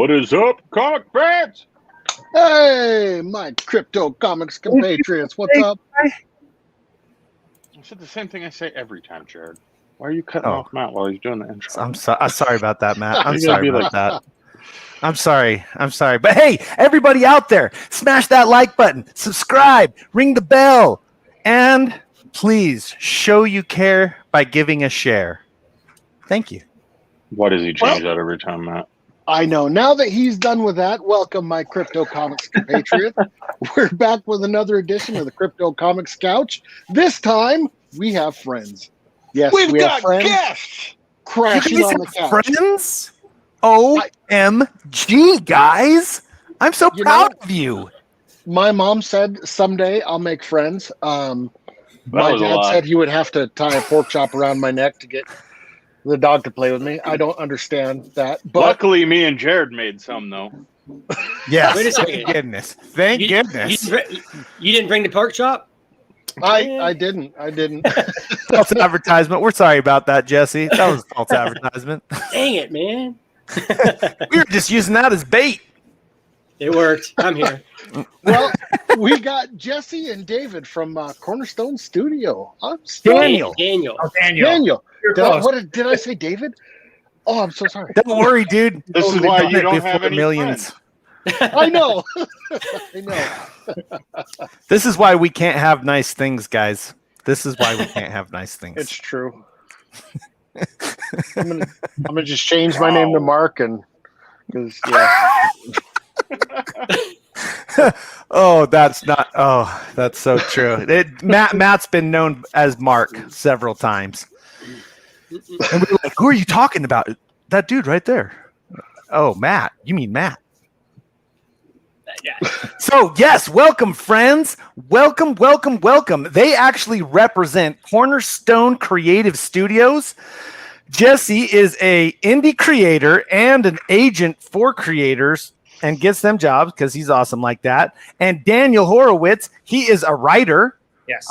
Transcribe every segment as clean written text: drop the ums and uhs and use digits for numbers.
What is up, comic fans? Hey, my CryptoComics compatriots, what's up? I said the same thing I say every time, Jared. Why are you cutting off Matt while he's doing the intro? I'm sorry about that, Matt. I'm sorry about that. I'm sorry. But hey, everybody out there, smash that like button, subscribe, ring the bell, and please show you care by giving a share. Thank you. Why does he change that every time, Matt? I know. Now that he's done with that, welcome, my CryptoComics compatriots. We're back with another edition of the CryptoComics Couch. This time, we have friends. Yes, we have got friends guests crashing on the couch. Friends? OMG, guys! I'm so proud of you. My mom said someday I'll make friends. My dad said he would have to tie a pork chop around my neck to get the dog to play with me. I don't understand that. But luckily, me and Jared made some, though. Yes. Wait a second. Thank goodness. Thank goodness. You didn't bring the pork chop? I didn't. False advertisement. We're sorry about that, Jesse. That was false advertisement. Dang it, man. We were just using that as bait. It worked. I'm here. Well, we got Jesse and David from Cornerstone Studio. Daniel. Oh, Daniel. Did I say David? Oh, I'm so sorry. Don't worry, dude. This is why you don't have any millions. I know. This is why we can't have nice things, guys. This is why we can't have nice things. It's true. I'm gonna just change my name to Mark because that's so true. Matt's been known as Mark several times. And we were like, who are you talking about? That dude right there. Oh, Matt. You mean Matt. So, yes, welcome, friends. Welcome. They actually represent Cornerstone Creative Studios. Jesse is an indie creator and an agent for creators and gets them jobs because he's awesome like that. And Daniel Horowitz, he is a writer. Yes.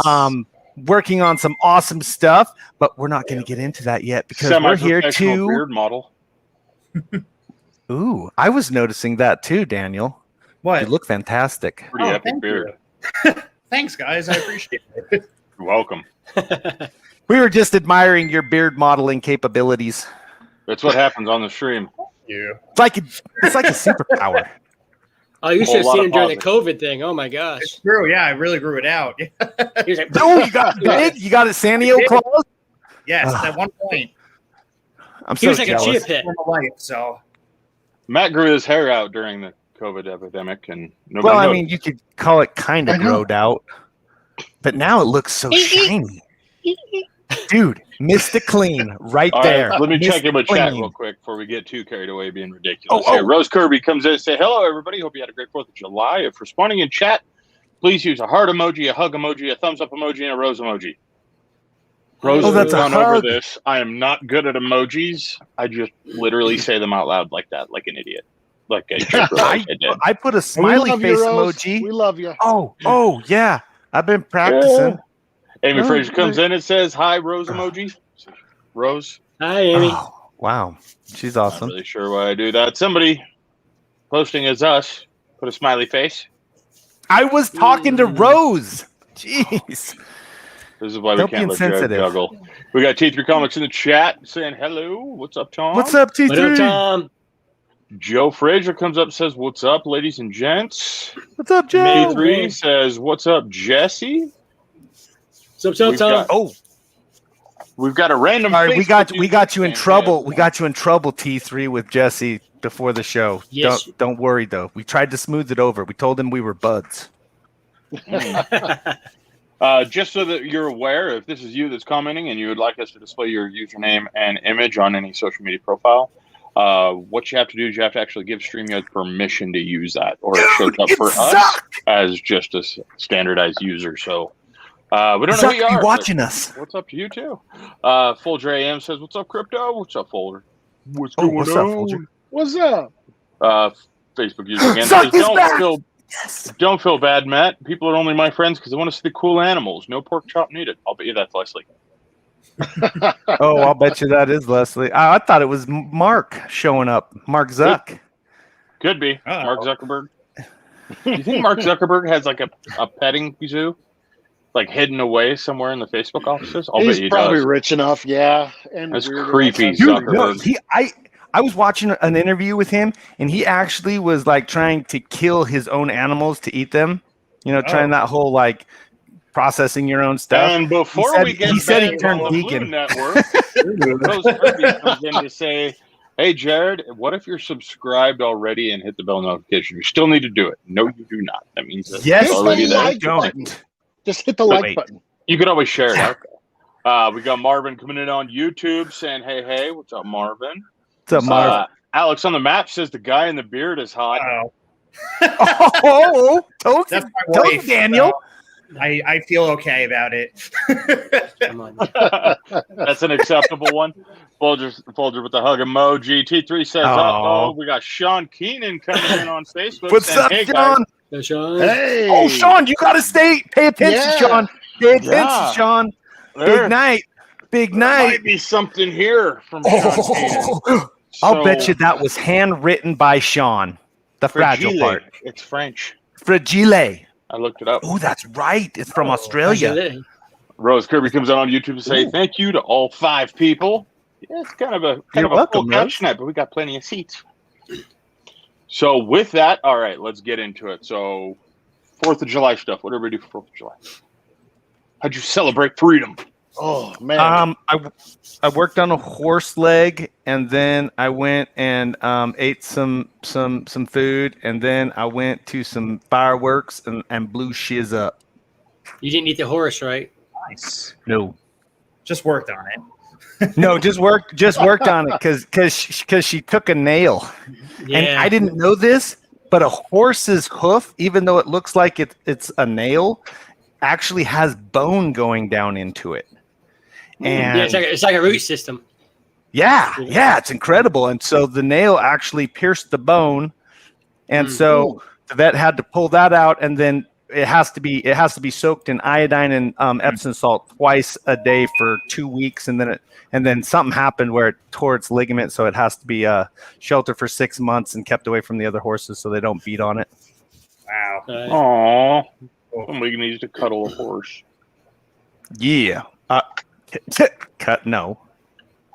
Working on some awesome stuff, but we're not going to get into that yet because we're here to beard model. Ooh, I was noticing that too, Daniel. What? You look fantastic. Pretty epic beard. Thanks, guys. I appreciate it. You're welcome. We were just admiring your beard modeling capabilities. That's what happens on the stream. Yeah. It's like a superpower. Oh, you should have seen him during the COVID thing. Oh my gosh. It's true. Yeah, I really grew it out. He was like, Oh, you got big? You got a Sanio claws? Yes, at one point. I'm he so was like jealous. a chia pet. For my life, so. Matt grew his hair out during the COVID epidemic, and nobody Well, I noticed. mean, you could call it kind of growed out, but now it looks so shiny. Dude, Mr. Clean right there. Right, let me check in with chat Clean. real quick before we get too carried away being ridiculous. Here, Rose Kirby comes in and say, hello, everybody. Hope you had a great 4th of July. If responding in chat, please use a heart emoji, a hug emoji, a thumbs up emoji, and a rose emoji. Rose has gone over this. I am not good at emojis. I just literally say them out loud like that, like an idiot. Like I did. I put a smiley face emoji. We love you. Oh, yeah. I've been practicing. Yeah. Amy Fraser comes in and says, hi, Rose emoji. Rose. Hi, Amy. Oh, wow. She's awesome. Not really sure why I do that. Somebody posting as us put a smiley face. I was talking to Rose. Jeez. This is why we can't let Jared juggle. We got T3 Comics in the chat saying hello. What's up, Tom? What's up, T3? What up, Tom? Joe Frazier comes up and says, what's up, ladies and gents? What's up, Joe? T3 says, what's up, Jesse? What's up, Tom? We've got a random. Sorry, we got you in trouble. We got you in trouble, T3, with Jesse before the show. Yes. Don't worry though. We tried to smooth it over. We told him we were buds. Just so that you're aware, if this is you that's commenting and you would like us to display your username and image on any social media profile, what you have to do is you have to actually give StreamYard permission to use that, or it shows up for us as just a standardized user. So. We don't know who you are. Watching us. What's up to you too? Folger AM says, "What's up, Crypto? What's up, Folger? What's going on? Up, Folger? What's up? Facebook user again says, don't feel bad, Matt. People are only my friends because they want to see the cool animals. No pork chop needed. I'll bet you that's Leslie." I'll bet you that is Leslie. I thought it was Mark showing up. Mark Zuck. Could be Mark Zuckerberg. Do you think Mark Zuckerberg has like a petting zoo, like hidden away somewhere in the Facebook offices? He's probably rich enough, yeah. And that's creepy, Dude, Zuckerberg. no, I was watching an interview with him, and he actually was like trying to kill his own animals to eat them. You know, trying that whole like processing your own stuff. And before he said he turned vegan. Network, Rose Kirby comes in to say, "Hey, Jared, what if you're subscribed already and hit the bell notification? You still need to do it. No, you do not. That means that yes, it's already there. Don't. Just hit the like button. You could always share it out there. We got Marvin coming in on YouTube saying, "Hey, what's up, Marvin? What's up, Marvin?" Alex on the map says the guy in the beard is hot. Told you, Daniel. I feel okay about it. That's an acceptable one. Folger with the hug emoji. T3 says, we got Sean Keenan coming in on Facebook. What's up, Sean? Hey, Sean. Hey. Oh, Sean, you got to pay attention, Sean. Pay attention, Sean. Big night. Big night. Might be something here from Sean Keenan. I'll bet you that was handwritten by Sean. The fragile part. It's French. Fragile. I looked it up. Oh, that's right. It's from Australia. Rose Kirby comes on YouTube to say thank you to all 5 people. Yeah, it's kind of a full couch tonight, but we got plenty of seats. So with that, all right, let's get into it. So 4th of July stuff. What did we do for 4th of July? How'd you celebrate freedom? Oh man. I worked on a horse leg, and then I went and ate some food, and then I went to some fireworks and blew shiz up. You didn't eat the horse, right? Nice. No. Just worked on it. No, just worked on it because she took a nail. Yeah. And I didn't know this, but a horse's hoof, even though it looks like it's a nail, actually has bone going down into it. And yeah, it's like a root system. Yeah, it's incredible. And so the nail actually pierced the bone, and so the vet had to pull that out, and then it has to be soaked in iodine and Epsom salt twice a day for 2 weeks, and then something happened where it tore its ligament, so it has to be sheltered for 6 months and kept away from the other horses so they don't beat on it. Wow. Aww. Somebody needs to cuddle a horse. Yeah. Cut no.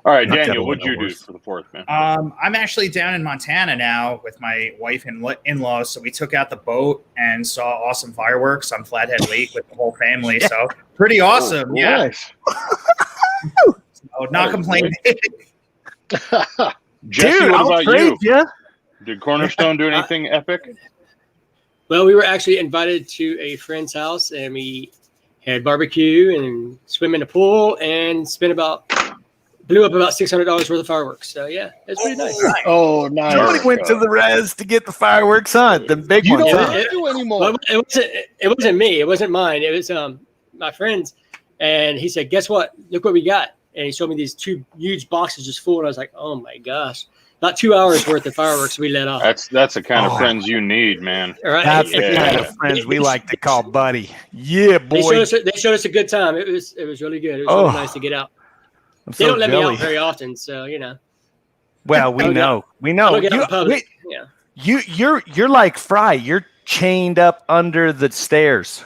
All right, Daniel, what'd you do for the 4th, man? I'm actually down in Montana now with my wife and in-laws. So we took out the boat and saw awesome fireworks on Flathead Lake with the whole family. So pretty awesome. Nice. So not complaining. Jesse, Dude, what about you? Yeah. Did Cornerstone do anything epic? Well, we were actually invited to a friend's house, and we had barbecue and swim in the pool and blew up about $600 worth of fireworks. So yeah, it's pretty nice. Oh, nice. Somebody went to the res to get the fireworks on the big You ones. don't do anymore. Well, it wasn't me. It wasn't mine. It was my friend's, and he said, "Guess what? Look what we got." And he showed me these 2 huge boxes just full, and I was like, "Oh my gosh!" About 2 hours worth of fireworks we let off. That's the kind of friends you need, man. Right? That's the kind of friends we like to call buddy. Yeah, boy. They showed us a good time. It was really good. It was really nice to get out. They don't let me out very often, so you know. Well, we know. You're like Fry. You're chained up under the stairs.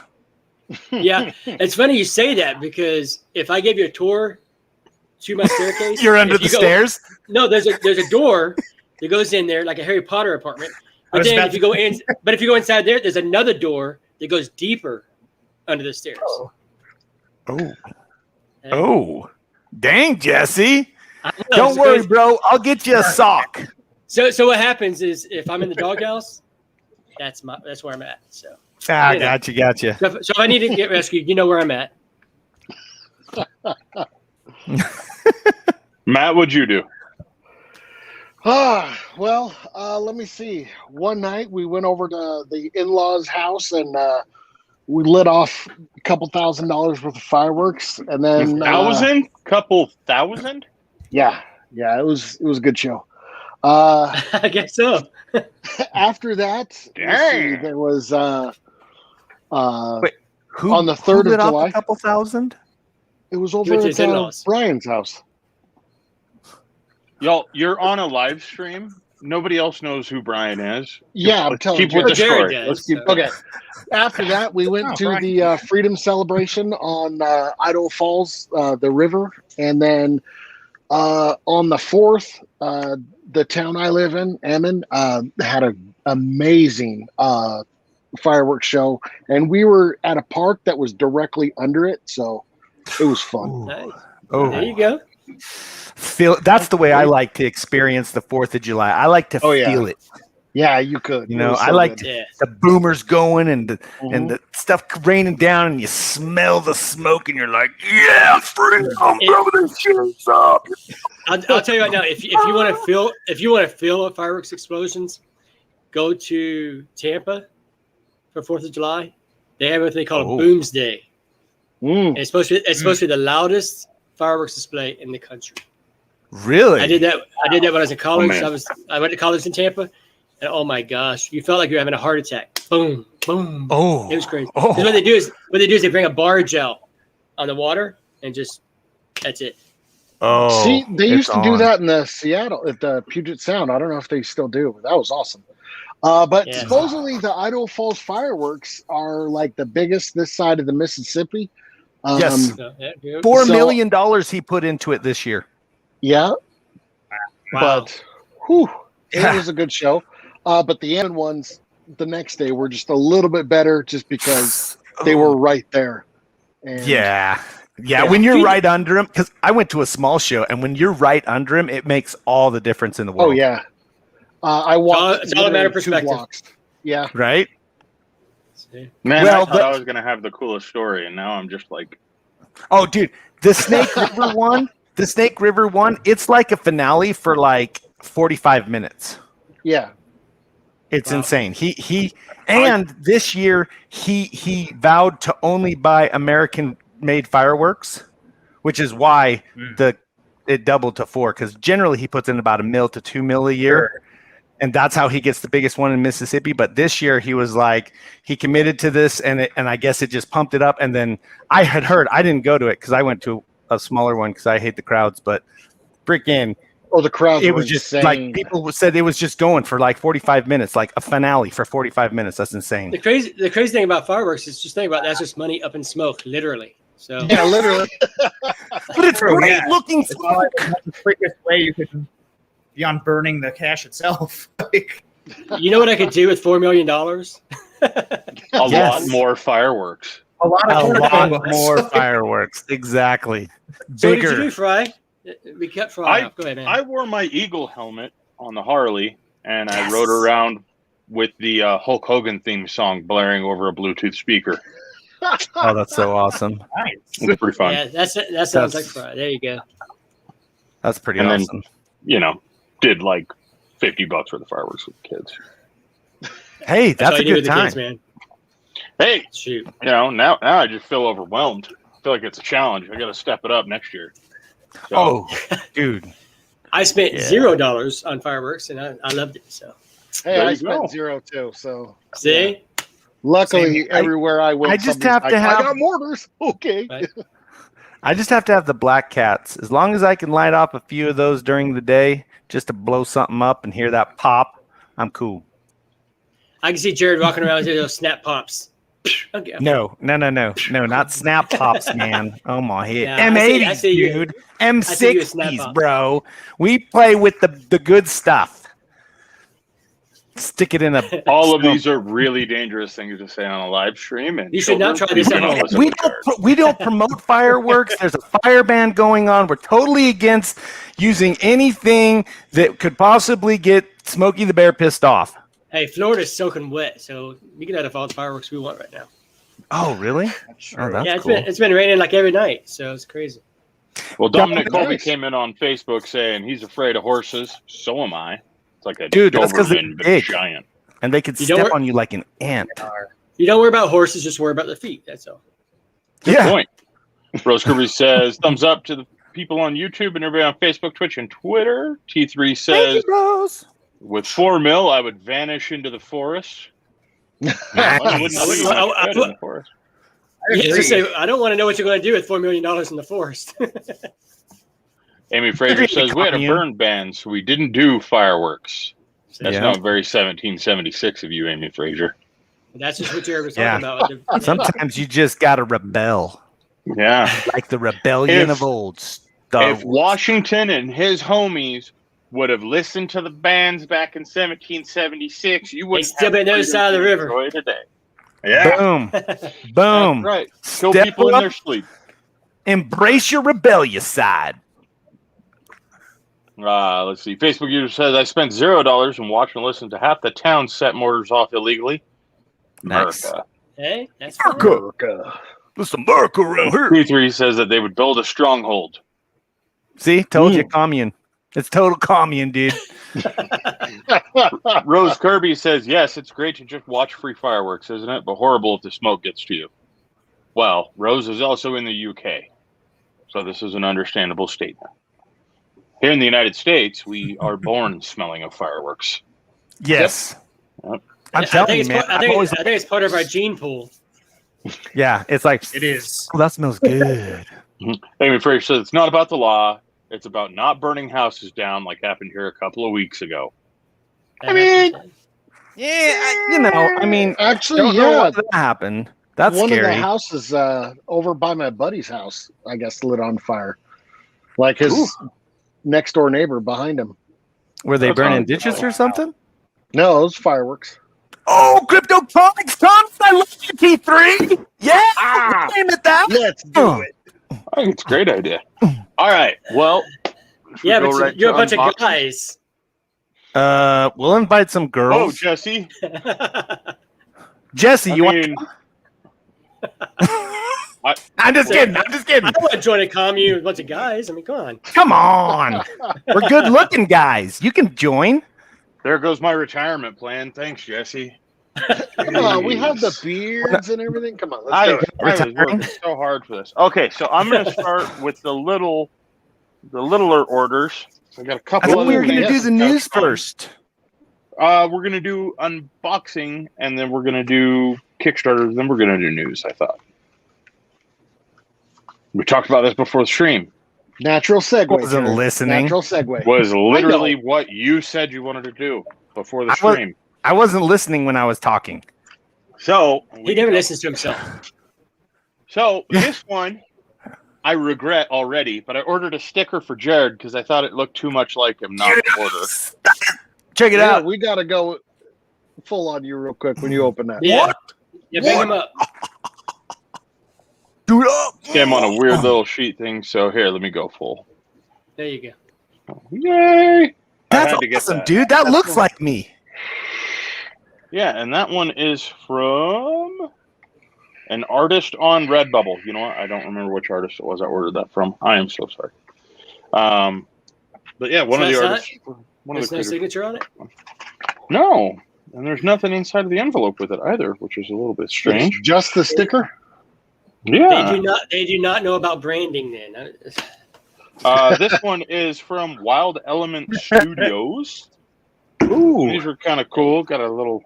Yeah, it's funny you say that because if I gave you a tour to my staircase, you're under the stairs. No, there's a door that goes in there like a Harry Potter apartment. But then if you go inside there's another door that goes deeper under the stairs. Oh, dang, Jesse! Don't worry, bro. I'll get you a sock. So what happens is if I'm in the doghouse, that's where I'm at. So gotcha. So if I need to get rescued, you know where I'm at. Matt, what'd you do? Well, let me see. One night we went over to the in-laws' house and we lit off a couple $1,000 worth of fireworks, and then couple thousand. Yeah, it was a good show. I guess so. After that, there was wait, who on the 3rd of July. A couple thousand. It was over at Brian's house. Y'all, you're on a live stream nobody else knows who Brian is. Yeah, I'm telling keep you. with the Jared story. does, Let's keep. Okay. After that, we went to the Freedom Celebration on Idaho Falls, the river, and then on the 4th, the town I live in, Emmon, had an amazing fireworks show, and we were at a park that was directly under it, so it was fun. Nice. Oh, There you go. That's the way I like to experience the 4th of July. I like to feel it. Yeah, you could. You know, I like the boomers going and the stuff raining down, and you smell the smoke, and you're like, "Yeah, freedom! Blow this shit up!" I'll tell you right now, if you want to feel fireworks explosions, go to Tampa for 4th of July. They have what they call a Booms Day. And it's supposed to be the loudest fireworks display in the country. Really? I did that when I was in college. I went to college in Tampa. And oh my gosh, you felt like you were having a heart attack. Boom, boom. Oh, it was crazy. What they do is they bring a barge out on the water and just that's it. Oh, see, they used to do that in the Seattle at the Puget Sound. I don't know if they still do, but that was awesome. But supposedly the Idaho Falls fireworks are like the biggest this side of the Mississippi. Yes, $4 million he put into it this year. Yeah, wow. But it was a good show. But the end ones the next day were just a little bit better just because they were right there. And yeah. When you're right under them, because I went to a small show, and when you're right under them, it makes all the difference in the world. Oh, yeah. I walked it's all a matter of perspective. 2 blocks. Yeah. Right? Man, I thought I was going to have the coolest story, and now I'm just like... Oh, dude, the Snake River one, it's like a finale for like 45 minutes. Yeah. It's insane. This year he vowed to only buy American-made fireworks, which is why it doubled to 4. Because generally he puts in about $1 million to $2 million a year, and that's how he gets the biggest one in Mississippi. But this year he was like he committed to this, and I guess it just pumped it up. And then I had heard, I didn't go to it because I went to a smaller one because I hate the crowds, but freaking. Oh, the crowds! It was just insane. Like people said it was just going for like 45 minutes, like a finale for 45 minutes. That's insane. The crazy thing about fireworks is just think about that's just money up in smoke, literally. So yeah, literally. But it's great looking smoke. That's the quickest way you could beyond burning the cash itself. You know what I could do with $4 million? A lot more fireworks. A lot more fireworks. Exactly. So Bigger. what did you do, Fry? We kept Fry up. Go ahead, man. I wore my Eagle helmet on the Harley, and I rode around with the Hulk Hogan theme song blaring over a Bluetooth speaker. Oh, that's so awesome. Nice. It's pretty fun. Yeah, that sounds like Fry. There you go. That's pretty awesome. Then, did like $50 for the fireworks with the kids. Hey, that's a good time. Kids, man. Hey, shoot. Now I just feel overwhelmed. I feel like it's a challenge. I got to step it up next year. So. Oh, dude. I spent $0 on fireworks, and I loved it. So, hey, I spent 0 too. So, see, luckily, everywhere I went, I just have to have. I got mortars. Okay. Right. I just have to have the black cats. As long as I can light off a few of those during the day, just to blow something up and hear that pop, I'm cool. I can see Jared walking around with those snap pops. Okay. No, not snap pops, man. Oh my head. Yeah, M80s, dude. M60s, bro. We play with the good stuff. Stick it in a. All of these are really dangerous things to say on a live stream, and you should not try this at home. We don't promote fireworks. There's a fire ban going on. We're totally against using anything that could possibly get Smokey the Bear pissed off. Hey, Florida's soaking wet, so we can have all the fireworks we want right now. Oh, really? Sure. Oh, yeah, cool. It's been raining like every night, so it's crazy. Well, Dominic Colby came in on Facebook saying he's afraid of horses. So am I. It's like a that's because they're big, giant, and they could step on you like an ant. You don't worry about horses; just worry about the feet. That's all. Good point. Rose Kirby says thumbs up to the people on YouTube and everybody on Facebook, Twitch, and Twitter. T3 says, with 4 mil, I would vanish into the forest. I don't want to know what you're going to do with $4 million in the forest. Amy Fraser says we had a burn ban, so we didn't do fireworks. That's not very 1776 of you, Amy Frazier. That's just what you're talking about. Sometimes you just gotta rebel. Yeah. Like the rebellion of old. If Washington and his homies would have listened to the bands back in 1776, you wouldn't still been the other side of the river today. Yeah. Boom. Boom. That's right. Kill people in their sleep. Embrace your rebellious side. Let's see. Facebook user says, I spent $0 and watched and listened to half the town set mortars off illegally. Nice. America. Hey, that's America. There's America around here. P3 says that they would build a stronghold. See? Told you, commune. It's total commune, dude. Rose Kirby says, yes, it's great to just watch free fireworks, isn't it? But horrible if the smoke gets to you. Well, Rose is also in the UK. So this is an understandable statement. Here in the United States, we are born smelling of fireworks. Yes. Yep. I'm telling you, man. I think it's part of our gene pool. Yeah, it's like, It is. oh, that smells good. Amy Fraser says it's not about the law. It's about not burning houses down like happened here a couple of weeks ago. I mean, actually, don't know what that happened. That's one scary. of the houses over by my buddy's house, I guess, lit on fire. Like his next door neighbor behind him. Were they burning ditches or something? No, it was fireworks. Oh, CryptoComics, Tom! I love you, T3. Yeah, name it that. Let's do it. I think it's a great idea. All right. Well, yeah, but you're a bunch of guys. We'll invite some girls. Oh, Jesse. Jesse, you want? I'm just kidding. I'm just kidding. I don't want to join a commune with a bunch of guys. I mean, come on. Come on. We're good-looking guys. You can join. There goes my retirement plan. Thanks, Jesse. Come on, we have the beards and everything. Come on, let's do it. I was working so hard for this. Okay, so I'm going to start with the littler orders. I got a couple. I thought we were going to do the news first. We're going to do unboxing, and then we're going to do Kickstarter, then we're going to do news, I thought. We talked about this before the stream. Natural segue. Wasn't listening. Natural segue. Was literally what you said you wanted to do before the stream. I wasn't listening when I was talking. So he never listens to himself. So this one, I regret already, but I ordered a sticker for Jared because I thought it looked too much like him not to order. Check it out. We got to go full on you real quick when you open that. Yeah. What? Yeah, bring him up. Do it up. I'm on a weird little sheet thing, so here, let me go full. There you go. Yay! That's awesome, dude. That looks like me. Yeah, and that one is from an artist on Redbubble. You know what? I don't remember which artist it was I ordered that from. I am so sorry. But yeah, one of the artists. There's no signature on it? No. And there's nothing inside of the envelope with it either, which is a little bit strange. It's just the sticker? Yeah. They do not know about branding then. This one is from Wild Element Studios. Ooh. These are kind of cool. Got a little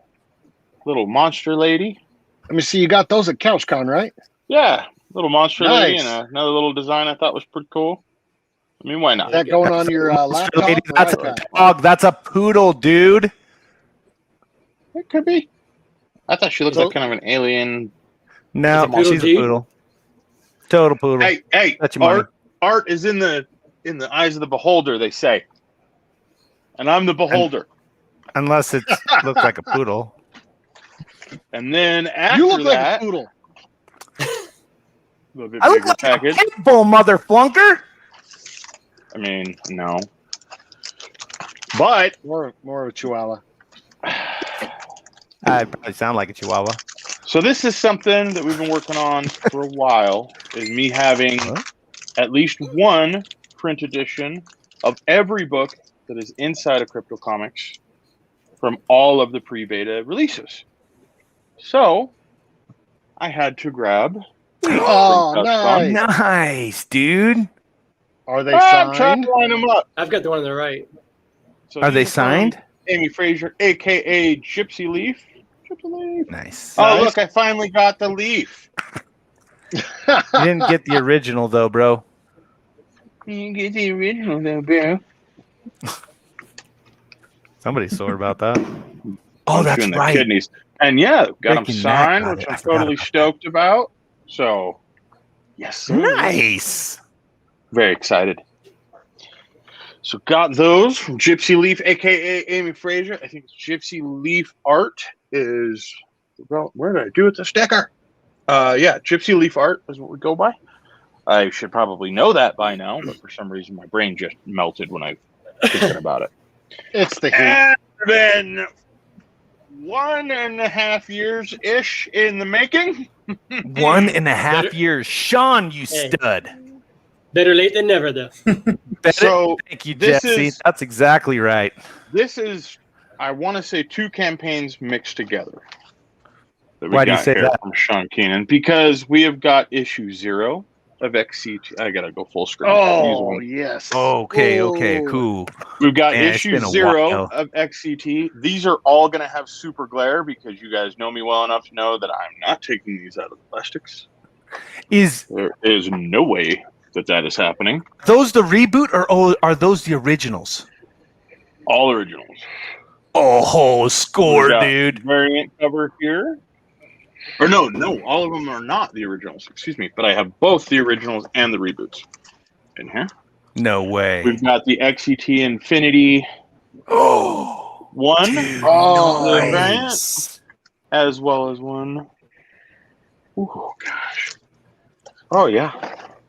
monster lady. Let me see. You got those at CouchCon, right? Yeah. Little monster lady and another little design I thought was pretty cool. I mean, why not? Is that going on your laptop? Lady, that's a dog. That's a poodle, dude. It could be. I thought she looked like kind of an alien. No, she's a poodle. Total poodle. Hey, art is in the eyes of the beholder, they say. And I'm the beholder. Unless it looks like a poodle. And then after you look that, like a poodle. I look like a pit bull, mother flunker. I mean, no. But more of a chihuahua. I probably sound like a chihuahua. So this is something that we've been working on for a while, is me having at least one print edition of every book that is inside of CryptoComics from all of the pre-beta releases. So I had to grab. Oh, nice. Nice, dude. Are they signed? I'm trying to line them up. I've got the one on the right. So are they signed? Amy Frazier, a.k.a. Gypsy Leaf. Nice. Oh, look, I finally got the leaf. You didn't get the original, though, bro. You get the original, though, bro. Somebody's sore about that. Oh, Punch that's you in the right. kidneys. And yeah, got them Breaking signed, Neck, which got it. I I'm forgot totally about that. stoked about. So, yes, sir. Nice. Very excited. So got those from Gypsy Leaf, aka Amy Frazier. I think Gypsy Leaf Art is. Well, where did I do it? The sticker. Yeah, Gypsy Leaf Art is what we go by. I should probably know that by now, but for some reason my brain just melted when I thinking about it. It's the heat. And then 1.5 years ish in the making. 1.5 years. Sean, you stud. Better late than never, though. So thank you, this Jesse. is- That's exactly right. This is, I want to say, 2 campaigns mixed together. That we Why do you got say here that? from Sean Keenan? Because we have got issue 0 of XCT. I gotta go full screen. Oh, yes. Okay, Ooh. cool. We've got Man, it's issue been a 0 while. of XCT. These are all going to have super glare because you guys know me well enough to know that I'm not taking these out of the plastics. There is no way that is happening. Those the reboot or are those the originals? All originals. Oh, score, We got dude. Variant cover here. Or no, all of them are not the originals. Excuse me, but I have both the originals and the reboots in here. No way. We've got the XCT Infinity one, Dude, the nice. variant, as well as one. Oh gosh. Oh yeah.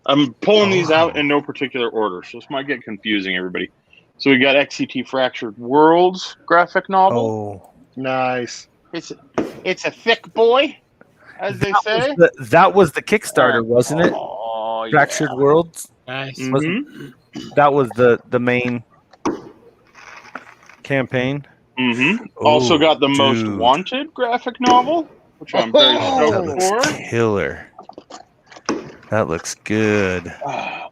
I'm pulling these out in no particular order, so this might get confusing, everybody. So we got XCT Fractured Worlds graphic novel. Oh, Nice. It's a thick boy, as they say. that was the Kickstarter, wasn't it? Oh, Fractured Worlds. Nice. Mhm. That was the main campaign. Also got the Most dude. Wanted graphic novel, which I'm very That stoked looks for. killer. That looks good.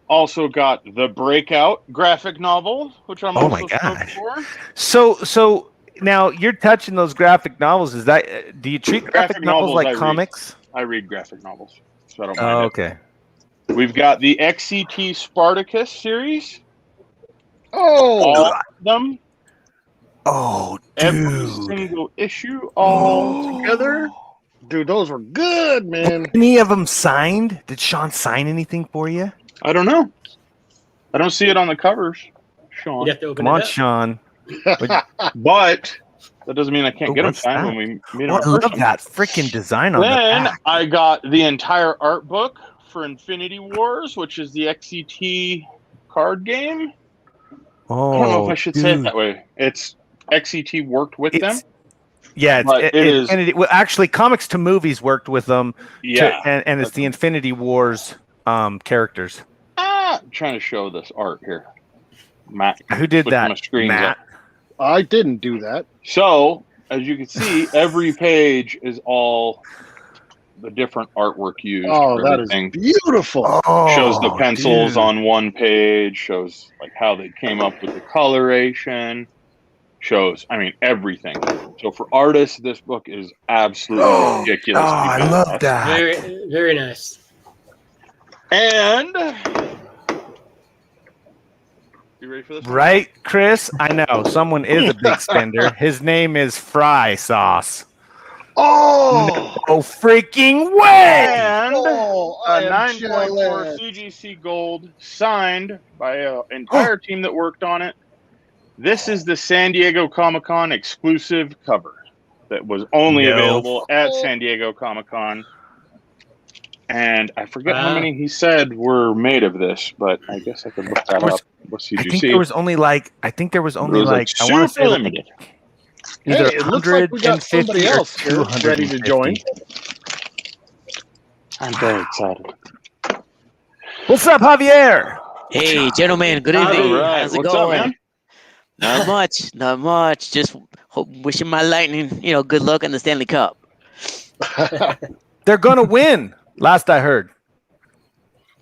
Also got the Breakout graphic novel, which I'm Oh also my stoked gosh. for. So now you're touching those graphic novels. Is that do you treat graphic novels I like read. comics? I read graphic novels, so I don't mind Oh, it. okay. We've got the XCT Spartacus series. Oh, All of them. Oh, Every dude. single issue all together. dude, those were good, man. Any of them signed? Did Sean sign anything for you? I don't know. I don't see it on the covers, Sean. You'd have to open Come on, it up. Sean. But that doesn't mean I can't Oh, get them what's signed that? when we meet Oh, them I in love person. that freaking design on the Then back. I got the entire art book for Infinity Wars, which is the XCT card game. Oh, I don't know if I should say it dude. that way. It's XCT worked with them. Yeah, But it is- well, actually, Comics to Movies worked with them. Yeah. And it's the Infinity Wars characters. I'm trying to show this art here. Matt. Who did switch that? my screens Matt. up. I didn't do that. So, as you can see, every page is all the different artwork used. Oh, for that is everything. beautiful. Oh, Shows the pencils dude. on one page, shows like how they came up with the coloration, shows, I mean, everything. So for artists, this book is absolutely ridiculous. Oh, I love that. Very, very nice. And you ready for this? Right, Chris? I know someone is a big spender. His name is Fry Sauce. Oh, Oh, freaking way! And oh, I a am 9.4 jealous. CGC Gold signed by an entire team that worked on it. This is the San Diego Comic-Con exclusive cover that was only No. available at San Diego Comic-Con. And I forget how many he said were made of this, but I guess I could look that up. What I CGC? think there was only like I want to super say like limited. either Hey, it looks like we got 150 somebody or else here ready to 250. join. I'm very excited. What's up, Javier? Hey, gentlemen, good All evening. right. How's it What's going? up, man? Not much, not much. Just wishing my Lightning, good luck in the Stanley Cup. They're gonna win. Last I heard.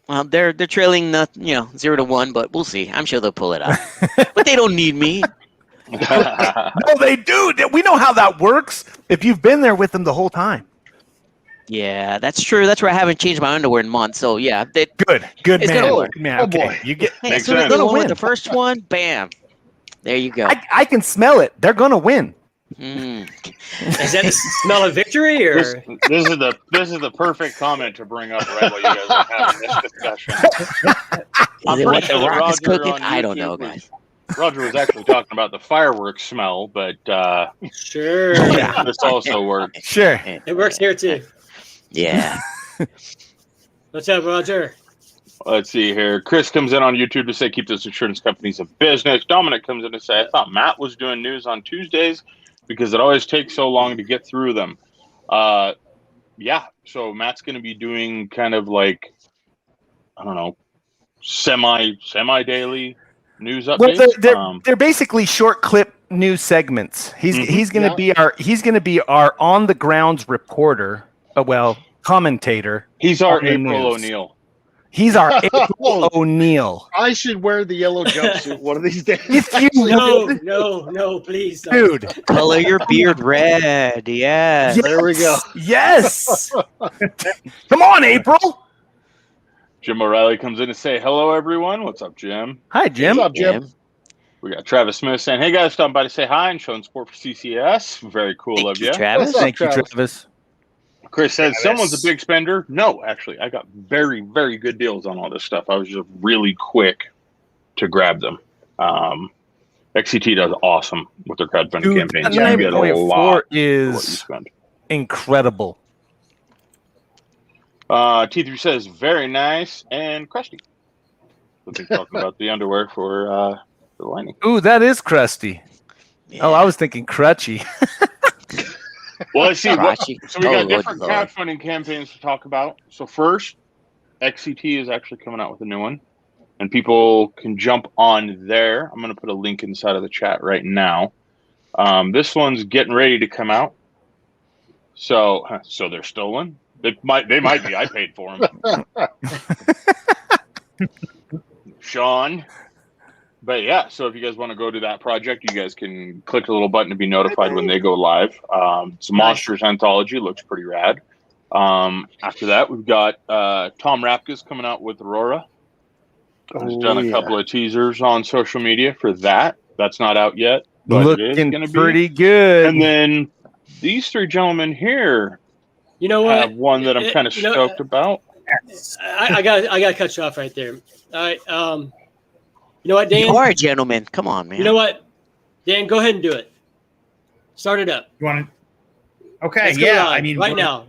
Well, they're trailing, 0-1, but we'll see. I'm sure they'll pull it out. But they don't need me. No, they do. We know how that works. If you've been there with them the whole time. Yeah, that's true. That's where I haven't changed my underwear in months. So yeah, Good It's man. gonna work. Good man. Oh, Okay. boy. You get hey, Makes as soon as sense. they Gonna won with win. the first one, bam. There you go. I can smell it. They're gonna win. Mm. Is that the smell of victory, or This is the perfect comment to bring up right while you guys are having this discussion. Is it what the sure Rock is Roger cooking? on I don't YouTube know, was- guys. Roger was actually talking about the fireworks smell, but sure? Yeah. this also works. Sure. It works here too. Yeah. What's up, Roger? Let's see here. Chris comes in on YouTube to say, keep those insurance companies in business. Dominic comes in to say, I thought Matt was doing news on Tuesdays because it always takes so long to get through them. Yeah, so Matt's going to be doing kind of like, I don't know, semi-daily news Well, updates. they're basically short clip news segments. He's going to be our on the grounds reporter. Commentator. He's our on the April news. O'Neil. He's our April O'Neil. I should wear the yellow jumpsuit one of these days. If you No, please, don't. dude. Color your beard red. Yeah. There we go. Yes. Come on, April. Jim O'Reilly comes in to say, hello, everyone. What's up, Jim? Hi, Jim. What's up, Jim? We got Travis Smith saying, hey, guys, stopping by to say hi and showing support for CCS. Very cool Thank of you, you. Travis. What's up, Thank you, Travis? Travis. Chris says, Travis. someone's a big spender. No, actually, I got very, very good deals on all this stuff. I was just really quick to grab them. XCT does awesome with their crowdfunding Dude, campaigns. You get a 9.4 lot for what you is spend. incredible. T3 says, very nice and crusty. So they're talking about the underwear for the lining. Ooh, that is crusty. Yeah. Oh, I was thinking crutchy. Well, let's see. Crotchy. So we Oh, got Lord, different Lord. crowdfunding campaigns to talk about. So first, XCT is actually coming out with a new one, and people can jump on there. I'm going to put a link inside of the chat right now. This one's getting ready to come out. So they're stolen. They might be. I paid for them. Sean. But yeah, so if you guys want to go to that project, you guys can click the little button to be notified when they go live. It's a Monsters Anthology. Looks pretty rad. After that, we've got Tom Rapka's coming out with Aurora. He's done a couple of teasers on social media for that. That's not out yet, but it is Looking going to be pretty good. And then these three gentlemen here You know what? have one that I'm kind of stoked about. I got to cut you off right there. All right. You know what, Dan? You are a gentleman. Come on, man. You know what, Dan? Go ahead and do it. Start it up. You want to? Okay, Let's go yeah. live I mean, right now.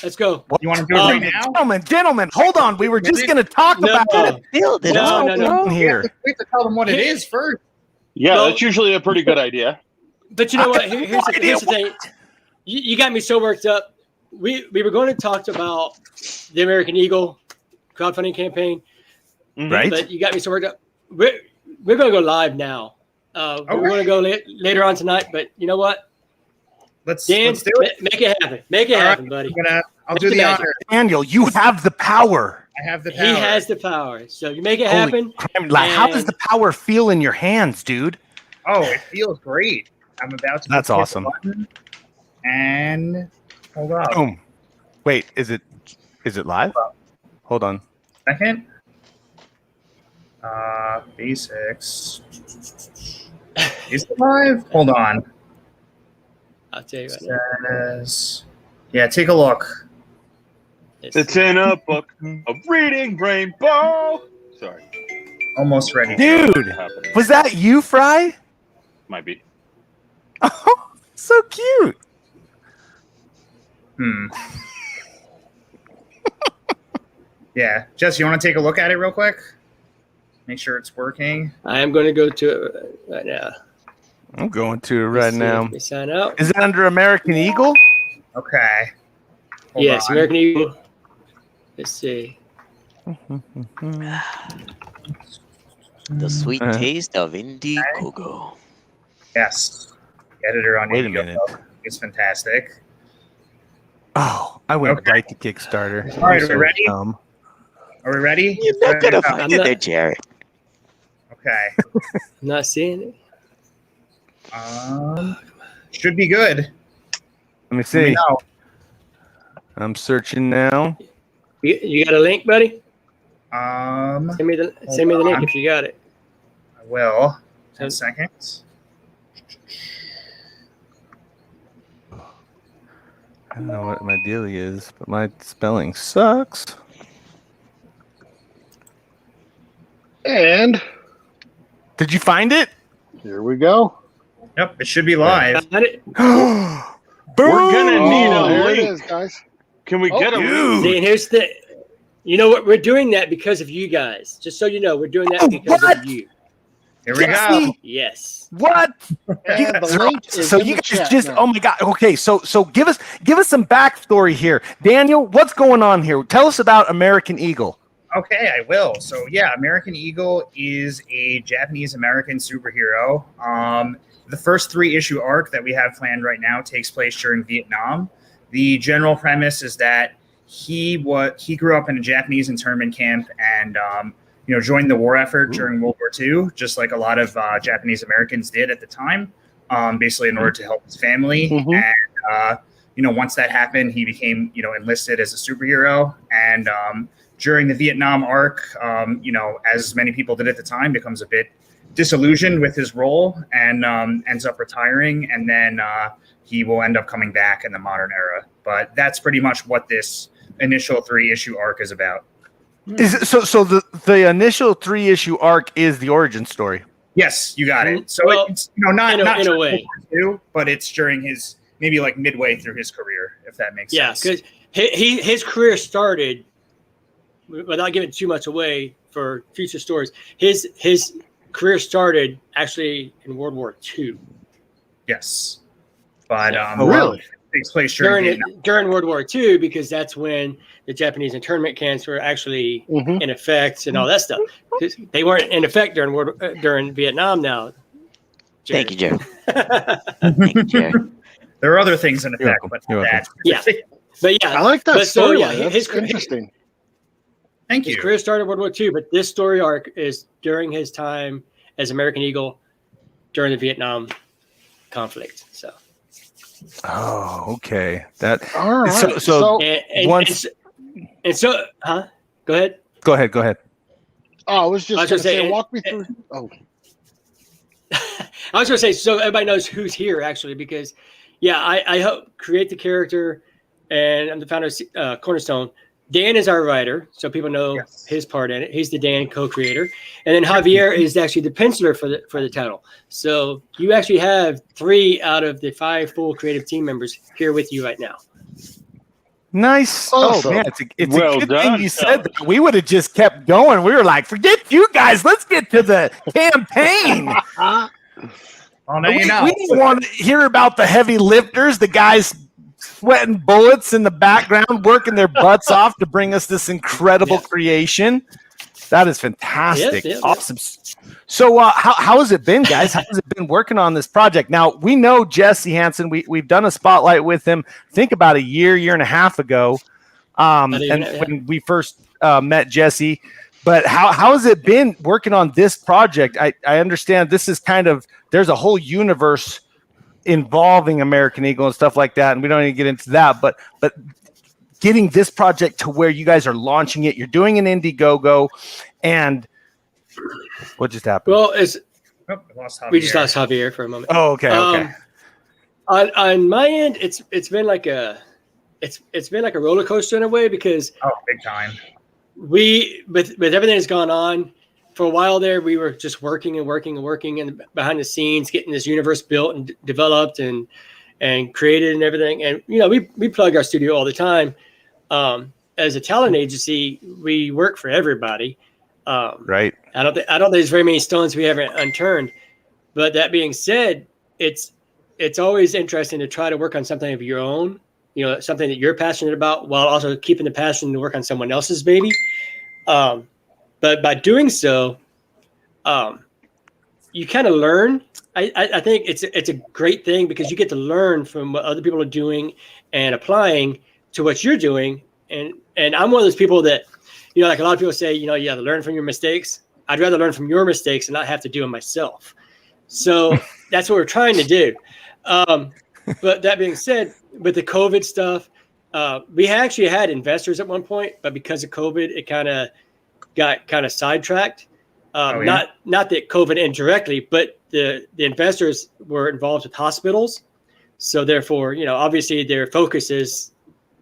Let's go. You want to do it right now? Gentlemen, hold on. We were just going to talk No. about it. Build it No, up, no, no. bro. We Here. have to tell them what it is first. Yeah, Well- that's usually a pretty good idea. But you know what? Here's the thing. You got me so worked up. We were going to talk about the American Eagle crowdfunding campaign, Right? but you got me so worked up. We're going to go live now. We're going to go later on tonight. But you know what? Let's Dan, do it. make it happen. Make it All happen, right, buddy. I'll do the honor. Daniel, you have the power. I have the power. He has the power. So you make it Holy happen. crap. Like, how does and- the power feel in your hands, dude? Oh, it feels great. I'm about to. That's hit the awesome. button and hold on. Boom. Wait, is it live? Hold on. Second. Basics. Is it live? Hold on. I'll tell you right now. Says, yeah, take a look. It's in a book of reading Rainbow. Sorry, Almost ready. Dude, was that you, Fry? might be. Oh, so cute. Yeah, Jess, you want to take a look at it real quick? Make sure it's working. I am going to go to it right now. I'm going to it right Let's see. now. Let me sign out. Is it under American Eagle? Okay. Hold Yes, on. American Eagle. Let's see. The sweet taste of Indiegogo. Yes. Editor on Wait a Indiegogo. minute. It's fantastic. Oh, I went Okay. right to Kickstarter. All right, I'm are we ready? dumb. Are we ready? You're not gonna Ready? find it there, Jared. Okay. I'm not seeing it. Should be good. Let me Let me see. know. I'm searching now. You got a link, buddy? I Send me the link on. if you got it. will. 10 seconds. I don't know what my dealie is, but my spelling sucks. And Did you find it? here we go. Yep, it should be live. Boom! We're gonna need a There it link. is, guys. Can we get a link? Dude. See, and here's the, you know what? We're doing that because of you guys. Just so you know, we're doing that Oh, because what? of you. Here we go. Jesse? Yes. What? And You the guys are link awesome. is So in you the guys chat just now. oh my god. Okay, so give us some backstory here. Daniel, what's going on here? Tell us about American Eagle. Okay, I will. So yeah, American Eagle is a Japanese American superhero. The first 3-issue arc that we have planned right now takes place during Vietnam. The general premise is that he grew up in a Japanese internment camp and joined the war effort during World War II, just like a lot of Japanese Americans did at the time, basically in order to help his family. Mhm. And once that happened, he became enlisted as a superhero. And during the Vietnam arc, as many people did at the time, becomes a bit disillusioned with his role and ends up retiring. And then he will end up coming back in the modern era. But that's pretty much what this initial 3-issue arc is about. Is it, so the initial 3-issue arc is the origin story. Yes, you got it. So Well, it's not in a during way. World War II, but it's during his maybe like midway through his career, if that makes Yeah, sense. because his career started, without giving too much away for future stories, his career started actually in World War II. Yes, but Really? it takes place during Vietnam. During World War II, because that's when the Japanese internment camps were actually Mhm. in effect and all that stuff. 'Cause they weren't in effect during Vietnam now. Thank you, Jerry. Mm-hmm. Thank you, Jerry. There are other things in You're effect, welcome. but You're not that. Yeah. But yeah, I like that but so, story. yeah, That's his- interesting. Thank his you. career started in World War II, but this story arc is during his time as American Eagle during the Vietnam conflict. So, Oh, okay. That All right. So- So, and Once- so, huh? Go ahead. go ahead. I was just I was going gonna to say, say, walk me through. Oh, I was going to say, so everybody knows who's here actually, because yeah, I help create the character, and I'm the founder of Cornerstone. Dan is our writer, so people know Yes. his part in it. He's the Dan co-creator, and then Javier is actually the penciler for the title. So you actually have 3 out of the 5 full creative team members here with you right now. Nice. Awesome. Oh man, it's Well a good done, thing you said fellas. that. We would have just kept going. We were like, forget you guys. Let's get to the campaign. Well, now we, you know. we didn't want to hear about the heavy lifters, the guys sweating bullets in the background, working their butts off to bring us this incredible Yeah. creation. That is fantastic. Yes. Awesome. So how has it been, guys? How has it been working on this project? Now, we know Jesse Hansen. We've done a spotlight with him, I think about a year and a half ago. When we first met Jesse. But how has it been working on this project? I understand this is kind of, there's a whole universe involving American Eagle and stuff like that, and we don't need to get into that. But getting this project to where you guys are launching it, you're doing an Indiegogo, and what just happened? Well, Oh, I lost we just Javier. lost Javier for a moment. Oh, okay. On my end, it's been like a roller coaster in a way, because Oh, big time. we with everything that's gone on for a while there, we were just working and behind the scenes, getting this universe built and developed and created and everything. And we plug our studio all the time. As a talent agency, we work for everybody. Right. I don't think there's very many stones we haven't unturned. But that being said, it's always interesting to try to work on something of your own, something that you're passionate about, while also keeping the passion to work on someone else's baby. But by doing so, you kind of learn. I think it's a great thing, because you get to learn from what other people are doing and applying to what you're doing. And I'm one of those people that, like a lot of people say, you have to learn from your mistakes. I'd rather learn from your mistakes and not have to do them myself. So that's what we're trying to do. But that being said, with the COVID stuff, we actually had investors at one point, but because of COVID, it kind of got sidetracked. Not that COVID indirectly, but the investors were involved with hospitals. So therefore, obviously their focuses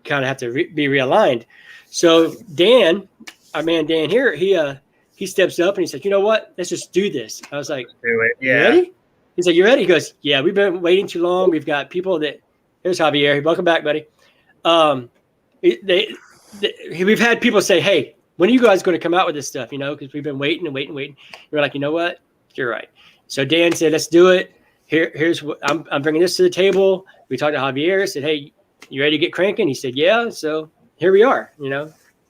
kind of have to be realigned. So Dan, our man Dan here, he steps up and he said, "You know what? Let's just do this." I was like, Do it. "You Yeah. ready?" He's like, "You ready?" He goes, "Yeah, we've been waiting too long. We've got people that." Here's Javier. Welcome back, buddy. We've had people say, "Hey, when are you guys going to come out with this stuff?" Because we've been waiting and waiting and waiting. We're like, "You know what? You're right." So Dan said, "Let's do it. Here's what I'm bringing this to the table." We talked to Javier. Said, "Hey, you ready to get cranking?" He said, "Yeah." So here we are.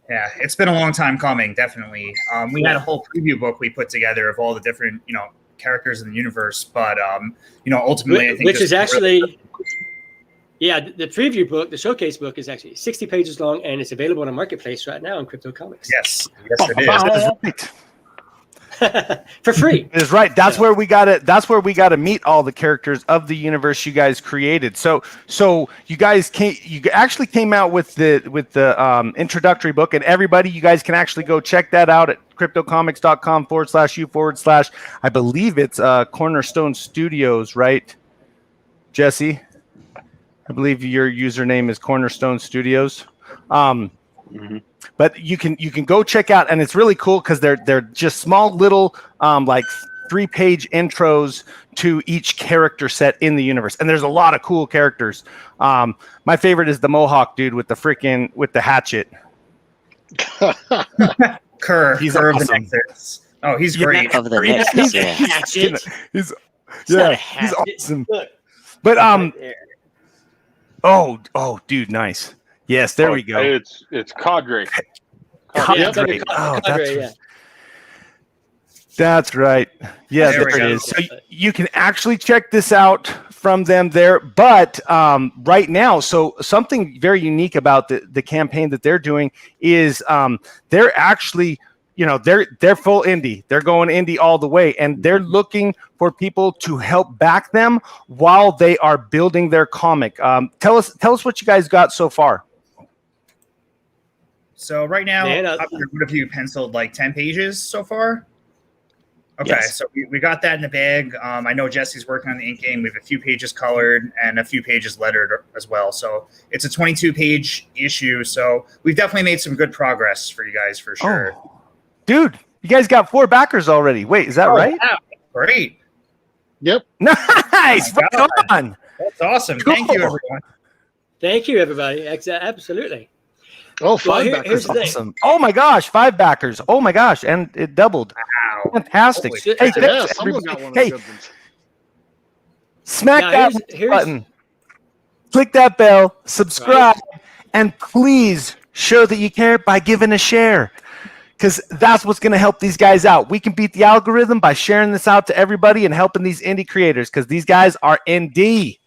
Yeah, it's been a long time coming, definitely. We had a whole preview book we put together of all the different, characters in the universe, but ultimately, I think which is actually, the preview book, the showcase book is actually 60 pages long, and it's available on a marketplace right now on CryptoComics. Yes, it is. For free. Is right. That's where we got it. That's where we got to meet all the characters of the universe you guys created. So you guys actually came out with the introductory book, and everybody, you guys can actually go check that out at cryptocomics.com/u/ I believe it's Cornerstone Studios, right, Jesse? I believe your username is Cornerstone Studios. But you can go check out, and it's really cool because they're just small little like 3-page intros to each character set in the universe, and there's a lot of cool characters. My favorite is the Mohawk dude with the hatchet. Kerr, He's Kerr of the awesome. Nexus. Oh, he's great. Of the Nexus, yeah. Hatchet. He's not a he's hatchet. awesome. Look, But right there. oh, dude, nice. Yes, there we go. It's Cadre. Yeah, it's like Cadre. a Oh, cadre, yeah. That's right. Yeah, There there we it go. is. So you can actually check this out from them there. But right now, so something very unique about the campaign that they're doing is they're actually, they're full indie. They're going indie all the way, and they're looking for people to help back them while they are building their comic. Tell us what you guys got so far. So right now, Man, what have you penciled, like 10 pages so far? Okay, Yes. so we got that in the bag. I know Jesse's working on the ink game. We have a few pages colored and a few pages lettered as well. So it's a 22-page issue. So we've definitely made some good progress for you guys for sure. Oh, dude, you guys got 4 backers already. Wait, is that right? Wow, great. Yep. Nice. Oh my Right God. on. That's awesome. Thank you, Cool. everyone. Thank you, everybody. Absolutely. Oh, Well, 5 backers. here's the thing. Awesome. Oh my gosh, 5 backers. Oh my gosh, and it doubled. Wow. Fantastic. Holy Hey, shit. Yeah, thanks, someone everybody. got one of Hey, the good ones. smack Now, that here's- button. Click that bell, subscribe, and please show that you care by giving a share. Because that's what's going to help these guys out. We can beat the algorithm by sharing this out to everybody and helping these indie creators, because these guys are indie.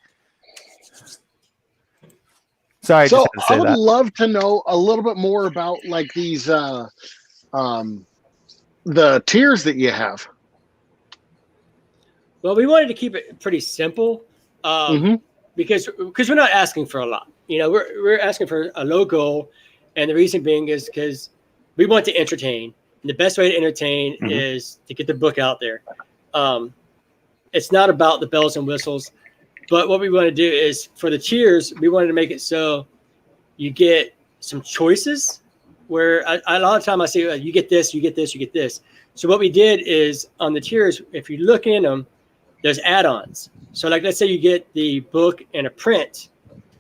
Sorry, I So just had to say I would that. love to know a little bit more about like these the tiers that you have. Well, we wanted to keep it pretty simple because we're not asking for a lot. We're asking for a low goal, and the reason being is because we want to entertain. And the best way to entertain is to get the book out there. It's not about the bells and whistles, but what we want to do is for the tiers, we wanted to make it so you get some choices. Where a lot of time I say you get this, you get this, you get this. So what we did is on the tiers, if you look in them, there's add-ons. So like, let's say you get the book and a print,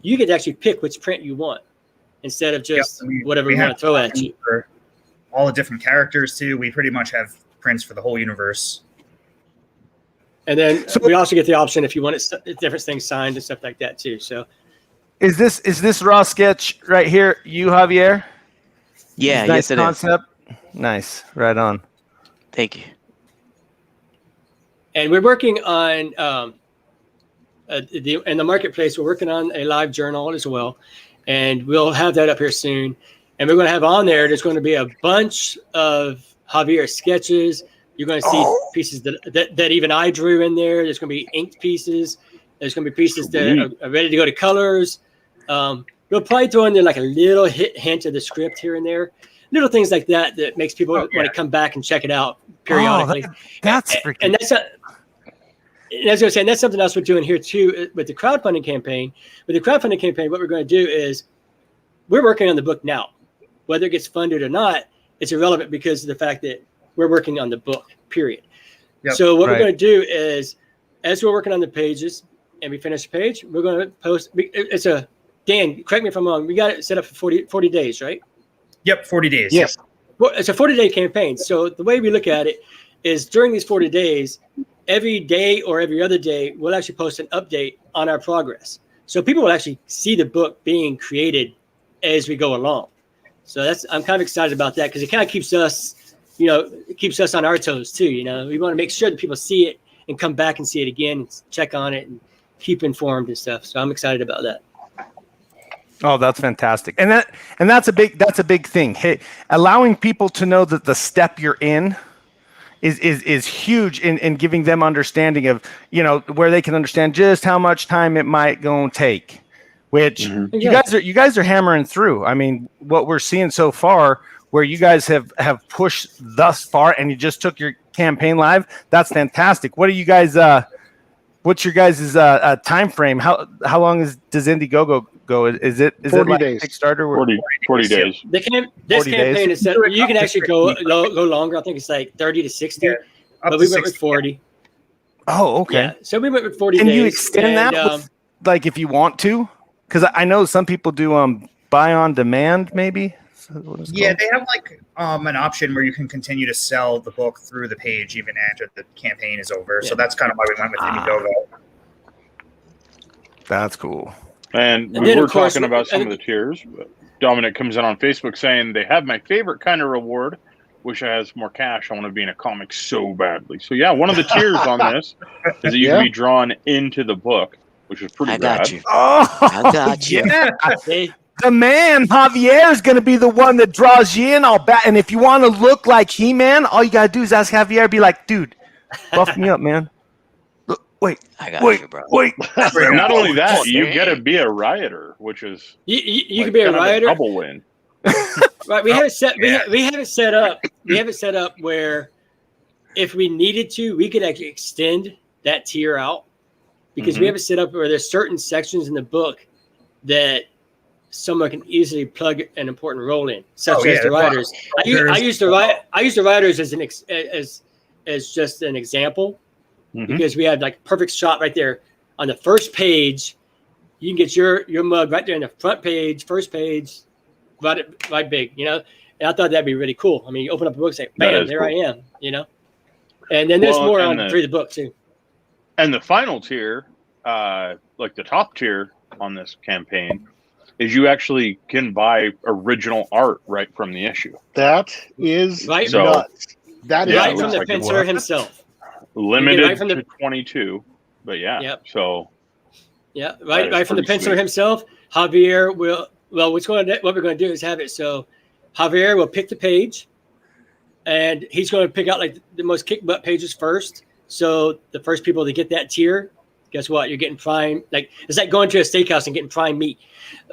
you get to actually pick which print you want instead of just whatever we want to throw at you. For all the different characters too. We pretty much have prints for the whole universe. And then we also get the option if you want different things signed and stuff like that too. So Is this raw sketch right here, you, Javier? Yeah, Nice yes, it is. concept. Nice. Right on. Thank you. and we're working on in the marketplace, we're working on a live journal as well. And we'll have that up here soon. And we're going to have on there's going to be a bunch of Javier sketches. You're going to see pieces that even I drew in there. There's going to be inked pieces. There's going to be pieces that are ready to go to colors. We'll probably throw in there like a little hint of the script here and there. little things like that makes people want to come back and check it out periodically. That's freaking. And that's as I was saying, that's something else we're doing here too with the crowdfunding campaign. With the crowdfunding campaign, what we're going to do is we're working on the book now. Whether it gets funded or not, it's irrelevant because of the fact that we're working on the book, period. Yep. So what we're going to do is, as we're working on the pages and we finish the page, we're going to post. Dan, correct me if I'm wrong. We got it set up for 40 days, right? Yep, 40 days. Yes. Well, it's a 40-day campaign. So the way we look at it is during these 40 days, every day or every other day, we'll actually post an update on our progress. So people will actually see the book being created as we go along. So I'm kind of excited about that because it kind of keeps us, on our toes too. We want to make sure that people see it and come back and see it again, and check on it and keep informed and stuff. So I'm excited about that. Oh, that's fantastic. And that's a big thing. Hey, allowing people to know that the step you're in is huge in giving them understanding of, where they can understand just how much time it might go and take. Which you guys are hammering through. I mean, what we're seeing so far, where you guys have pushed thus far, and you just took your campaign live. That's fantastic. What are you guys? What's your guys' time frame? How long does Indiegogo go? Is it 40 like days? Kickstarter? 40 days. This 40 campaign days. is set. You can actually go longer. I think it's like 30 to 60. But we went with 40. Oh, okay. Yeah, so we went with 40 Can days. you extend that, with, like if you want to? Because I know some people do buy on demand, maybe. Yeah, they have like an option where you can continue to sell the book through the page even after the campaign is over. Yeah. So that's kind of why we went with Indiegogo. That's cool. And we were talking about some of the tiers. But Dominic comes in on Facebook saying they have my favorite kind of reward. Wish I had more cash. I want to be in a comic so badly. So yeah, one of the tiers on this is that you can be drawn into the book, which is pretty rad. Got you. Oh, I got you. Yeah. The man, Javier, is going to be the one that draws you in all bad. And if you want to look like He-Man, all you got to do is ask Javier, be like, dude, buff me up, man. Look, wait, I got you, bro. Wait. Not only that, you get to be a rioter, which is you can be a rioter. Double win. Right, we have it set. We have it set up. We have it set up where, if we needed to, we could actually extend that tier out, because we have it set up where there's certain sections in the book that someone can easily plug an important role in, such as the writers. I use the writers as just an example, because we have like perfect shot right there on the first page. You can get your mug right there in the front page, first page. Right big, and I thought that'd be really cool. I mean, you open up a book, say, "Bam, there I am," And then there's more through the book too. And the final tier, like the top tier on this campaign, is you actually can buy original art right from the issue. That is nuts. That is right from the penciler himself. Limited to 22, but so right from the penciler himself. Javier will. Well, what we're going to do is have it so Javier will pick the page, and he's going to pick out like the most kick butt pages first. So the first people to get that tier, guess what? You're getting prime. Like, it's like going to a steakhouse and getting prime meat.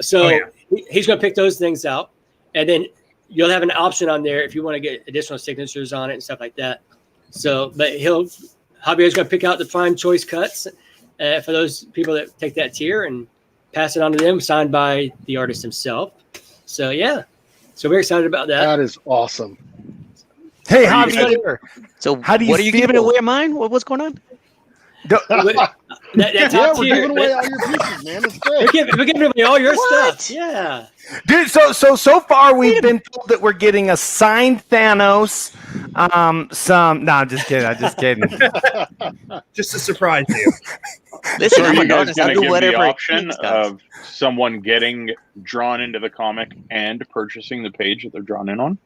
So he's going to pick those things out, and then you'll have an option on there if you want to get additional signatures on it and stuff like that. So, but Javier's going to pick out the prime choice cuts for those people that take that tier and pass it on to them, signed by the artist himself. So so we're excited about that. That is awesome. Hey, Javier. So how do you what are you giving away? Mine? What's going on? We're giving away all your pieces, man. It's great. We're giving away all your stuff. Yeah, dude. So far we've been told that we're getting a signed Thanos. I'm just kidding. Just to surprise you. Listen, so I'm you guys I'll do give whatever the option of someone getting drawn into the comic and purchasing the page that they're drawn in on?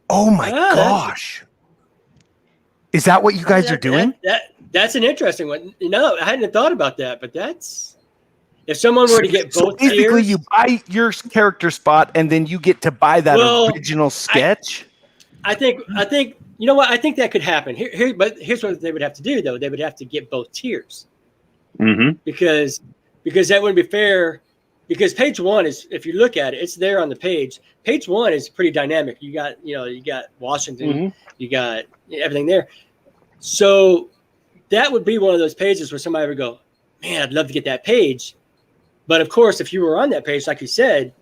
Oh my gosh. Is that what you guys are doing? That's an interesting one. I hadn't thought about that, but that's if someone were to get both basically tiers, you buy your character spot and then you get to buy that original sketch. I think you know what? I think that could happen. But here's what they would have to do, though. They would have to get both tiers, because that wouldn't be fair because page one is, if you look at it, it's there on the page. Page one is pretty dynamic. You got Washington, you got everything there. So that would be one of those pages where somebody would go, man, I'd love to get that page. But of course, if you were on that page, like you said,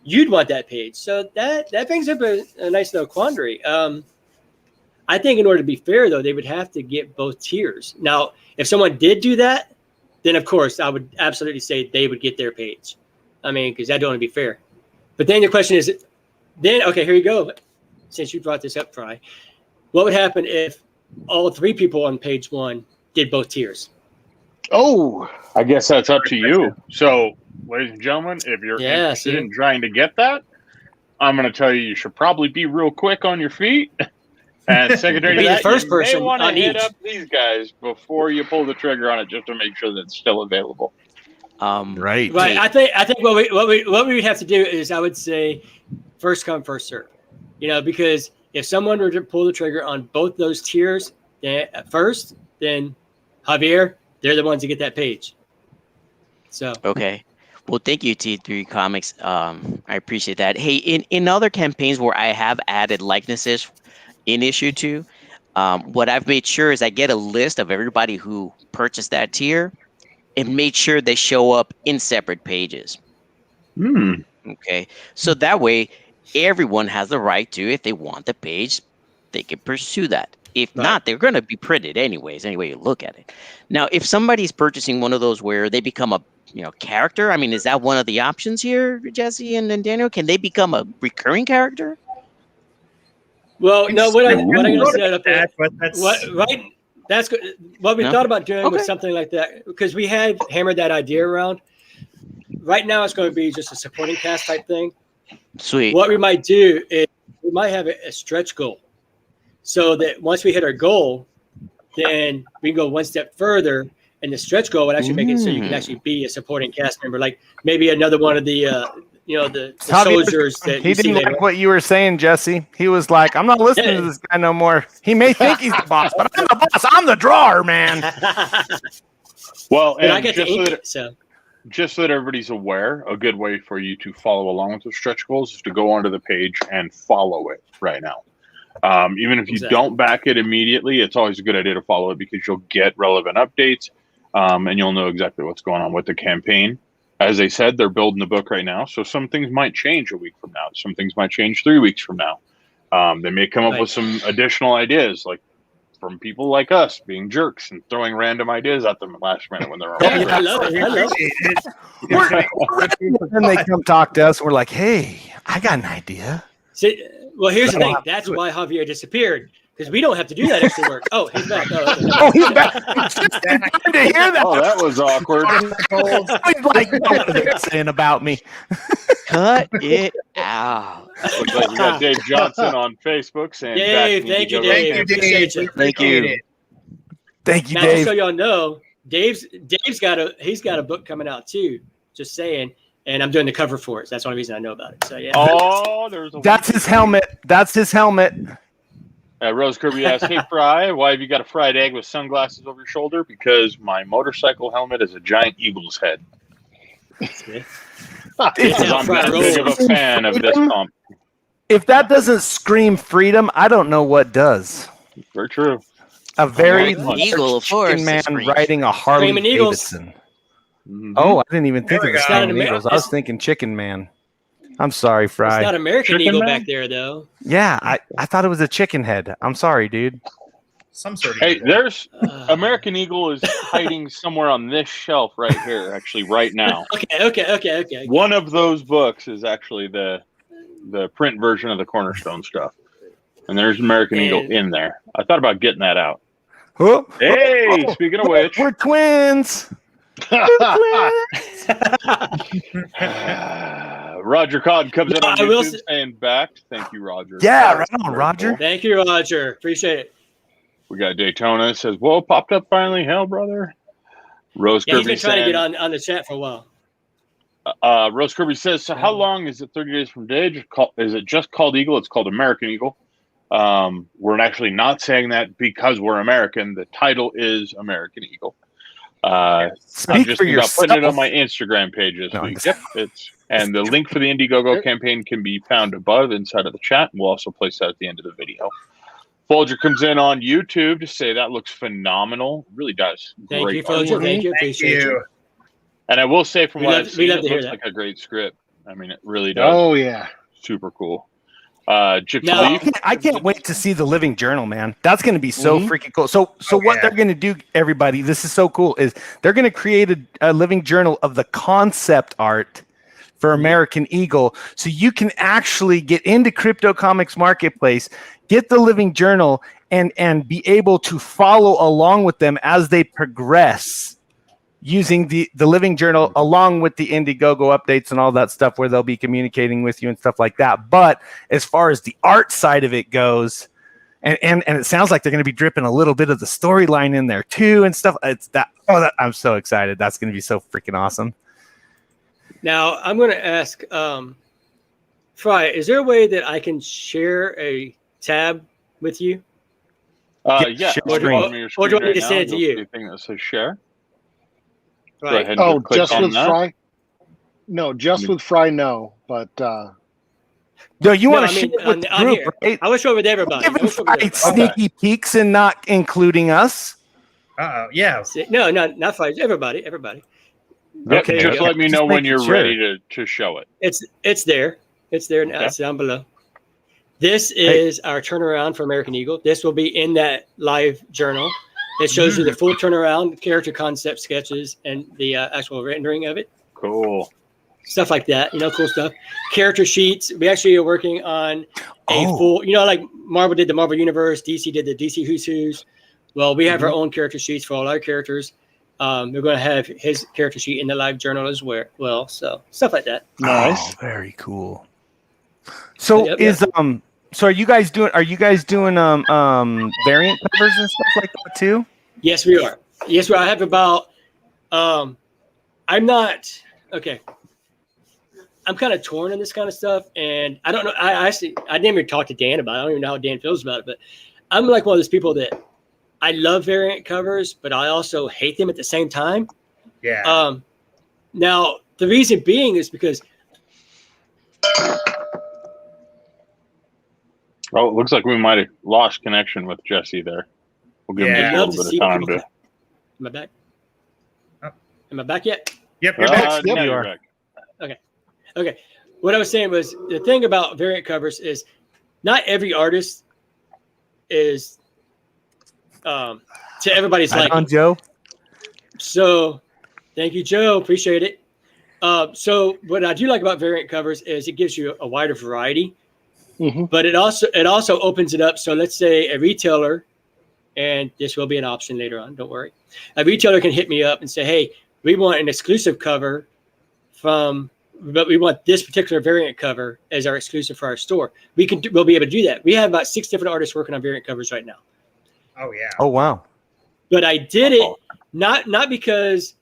you'd want that page. So that brings up a nice little quandary. I think in order to be fair, though, they would have to get both tiers. Now, if someone did do that, then of course I would absolutely say they would get their page. I mean, because that don't want to be fair. But then the question is, then, okay, here you go. Since you brought this up, Fry, what would happen if all three people on page one did both tiers? Oh, I guess that's up to you. So, ladies and gentlemen, if you're interested in trying to get that, I'm going to tell you should probably be real quick on your feet. And secondary to that, you may want to hit up these guys before you pull the trigger on it, just to make sure that it's still available. Right. I think what we would have to do is, I would say, first come, first serve. Because if someone were to pull the trigger on both those tiers first, then Javier, they're the ones that get that page. So okay. Well, thank you, T3 Comics. I appreciate that. Hey, in other campaigns where I have added likenesses in issue 2, what I've made sure is I get a list of everybody who purchased that tier and made sure they show up in separate pages. Okay. So that way, everyone has the right to, if they want the page, they can pursue that. If not, they're going to be printed anyways, any way you look at it. Now, if somebody's purchasing one of those where they become a character, I mean, is that one of the options here, Jesse and Daniel? Can they become a recurring character? Well, no, what I'm going to set up there, that's good. What we thought about doing was something like that, because we had hammered that idea around. Right now, it's going to be just a supporting cast type thing. Sweet. What we might do is we might have a stretch goal, so that once we hit our goal, then we can go one step further, and the stretch goal would actually make it so you can actually be a supporting cast member, like maybe another one of the the soldiers that he didn't like what you were saying, Jesse. He was like, I'm not listening to this guy no more. He may think he's the boss, but I'm the boss. I'm the drawer, man. Well, and I get to ink it, so. Just so that everybody's aware, a good way for you to follow along with the stretch goals is to go onto the page and follow it right now. Even if you don't back it immediately, it's always a good idea to follow it, because you'll get relevant updates, and you'll know exactly what's going on with the campaign. As they said, they're building the book right now, so some things might change a week from now. Some things might change 3 weeks from now. They may come up with some additional ideas, like from people like us being jerks and throwing random ideas at them at the last minute when they're I love it. Then they come talk to us. And we're like, hey, I got an idea. See, well, here's the thing. That's why Javier disappeared, because we don't have to do that extra work. Oh, he's back. Oh, he's back. To hear that. Oh, that was awkward. He's like, what are they saying about me? Cut it out. Looks like we got Dave Johnson on Facebook saying, Dave, thank you, Dave. Appreciate you. Thank you. Thank you, now, Dave. just so y'all know, Dave's got a book coming out too. Just saying. And I'm doing the cover for it. So that's the only reason I know about it. So yeah. Oh, that's his helmet. That's his helmet. Rose Kirby asks, hey, Fry, why have you got a fried egg with sunglasses over your shoulder? Because my motorcycle helmet is a giant eagle's head. I'm that big of a fan of this pump. If that doesn't scream freedom, I don't know what does. Very true. A very eagle, of course, man riding a Harley Davidson. Oh, I didn't even think of the Screaming Eagles. I was thinking Chicken Man. I'm sorry, Fry. It's not American Eagle back there, though. Yeah, I thought it was a chicken head. I'm sorry, dude. Some sort of eagle. There's American Eagle is hiding somewhere on this shelf right here, actually, right now. Okay. One of those books is actually the print version of the Cornerstone stuff. And there's American Eagle in there. I thought about getting that out. Oh, hey, speaking of which. We're twins. Roger Cod comes in on YouTube and backed. Thank you, Roger. Yeah, right on, Roger. Cool. Thank you, Roger. Appreciate it. We got Daytona says, "Whoa, popped up finally, hell, brother." Rose Kirby he's been trying to get on the chat for a while. Rose Kirby says, "So how long is it? 30 days from today? Is it just called Eagle? It's called American Eagle. We're actually not saying that because we're American. The title is American Eagle." I'm Speak just for thinking about putting it on yourself. my Instagram page this No, week. I'm Yep, and the link for the Indiegogo campaign can be found above inside of the chat. We'll also place that at the end of the video. Folger comes in on YouTube to say that looks phenomenal. It really does. Thank Great you, Folger. artwork. Thank you. Thank Appreciate you. you. And I will say, from what I've seen, love it to hear looks that. like a great script. I mean, it really does. Oh yeah. Super cool. Gypsy Now- Leaf. I can't wait to see the living journal, man. That's going to be so freaking cool. So Oh, what yeah. they're going to do, everybody, this is so cool, is they're going to create a living journal of the concept art for American Eagle. So you can actually get into CryptoComics Marketplace, get the living journal, and be able to follow along with them as they progress using the living journal along with the Indiegogo updates and all that stuff, where they'll be communicating with you and stuff like that. But as far as the art side of it goes, and it sounds like they're going to be dripping a little bit of the storyline in there too and stuff. I'm so excited. That's going to be so freaking awesome. Now I'm going to ask, Fry, is there a way that I can share a tab with you? Yeah. share I'll screen. show me your Or do I screen need to right send now. it to You'll you? see a thing that says share. Go Right. ahead and Oh, click just on with that. Fry? No, just with Fry, no. But No, you want I to mean, share it with the on group, here. right? I will show it with everybody. I Giving will show it with Fry everybody. sneaky peeks and not including us. Yeah. No, not Fry. Everybody. Yep, Okay, just okay. let me Just know when making you're sure. ready to show it. It's there. It's there now. Okay. It's down below. This is our turnaround for American Eagle. This will be in that live journal. It shows you the full turnaround, character concept sketches, and the actual rendering of it. Cool. Stuff like that, cool stuff. Character sheets. We actually are working on a full, like Marvel did the Marvel Universe, DC did the DC Who's Who's. Well, we have our own character sheets for all our characters. We're going to have his character sheet in the live journal as well. So stuff like that. nice. Oh, very cool. So Yep. so are you guys doing variant covers and stuff like that too? Yes, we are. Yes, I have about. I'm not okay. I'm kind of torn on this kind of stuff, and I don't know. I didn't even talk to Dan about it. I don't even know how Dan feels about it, but I'm like one of those people that I love variant covers, but I also hate them at the same time. Yeah. Now the reason being is because Oh, it looks like we might have lost connection with Jesse there. We'll give Yeah. him just a little bit of time to. Am I back? Oh. Am I back yet? Yep. You're back. Now Yep. you're back. Okay. What I was saying was the thing about variant covers is not every artist is to everybody's Right on, liking. Joe. So thank you, Joe. Appreciate it. So what I do like about variant covers is it gives you a wider variety, but it also opens it up. So let's say a retailer, and this will be an option later on, don't worry. A retailer can hit me up and say, hey, we want an exclusive cover but we want this particular variant cover as our exclusive for our store. We'll be able to do that. We have about 6 different artists working on variant covers right now. Oh yeah. Oh wow. But I did it not because,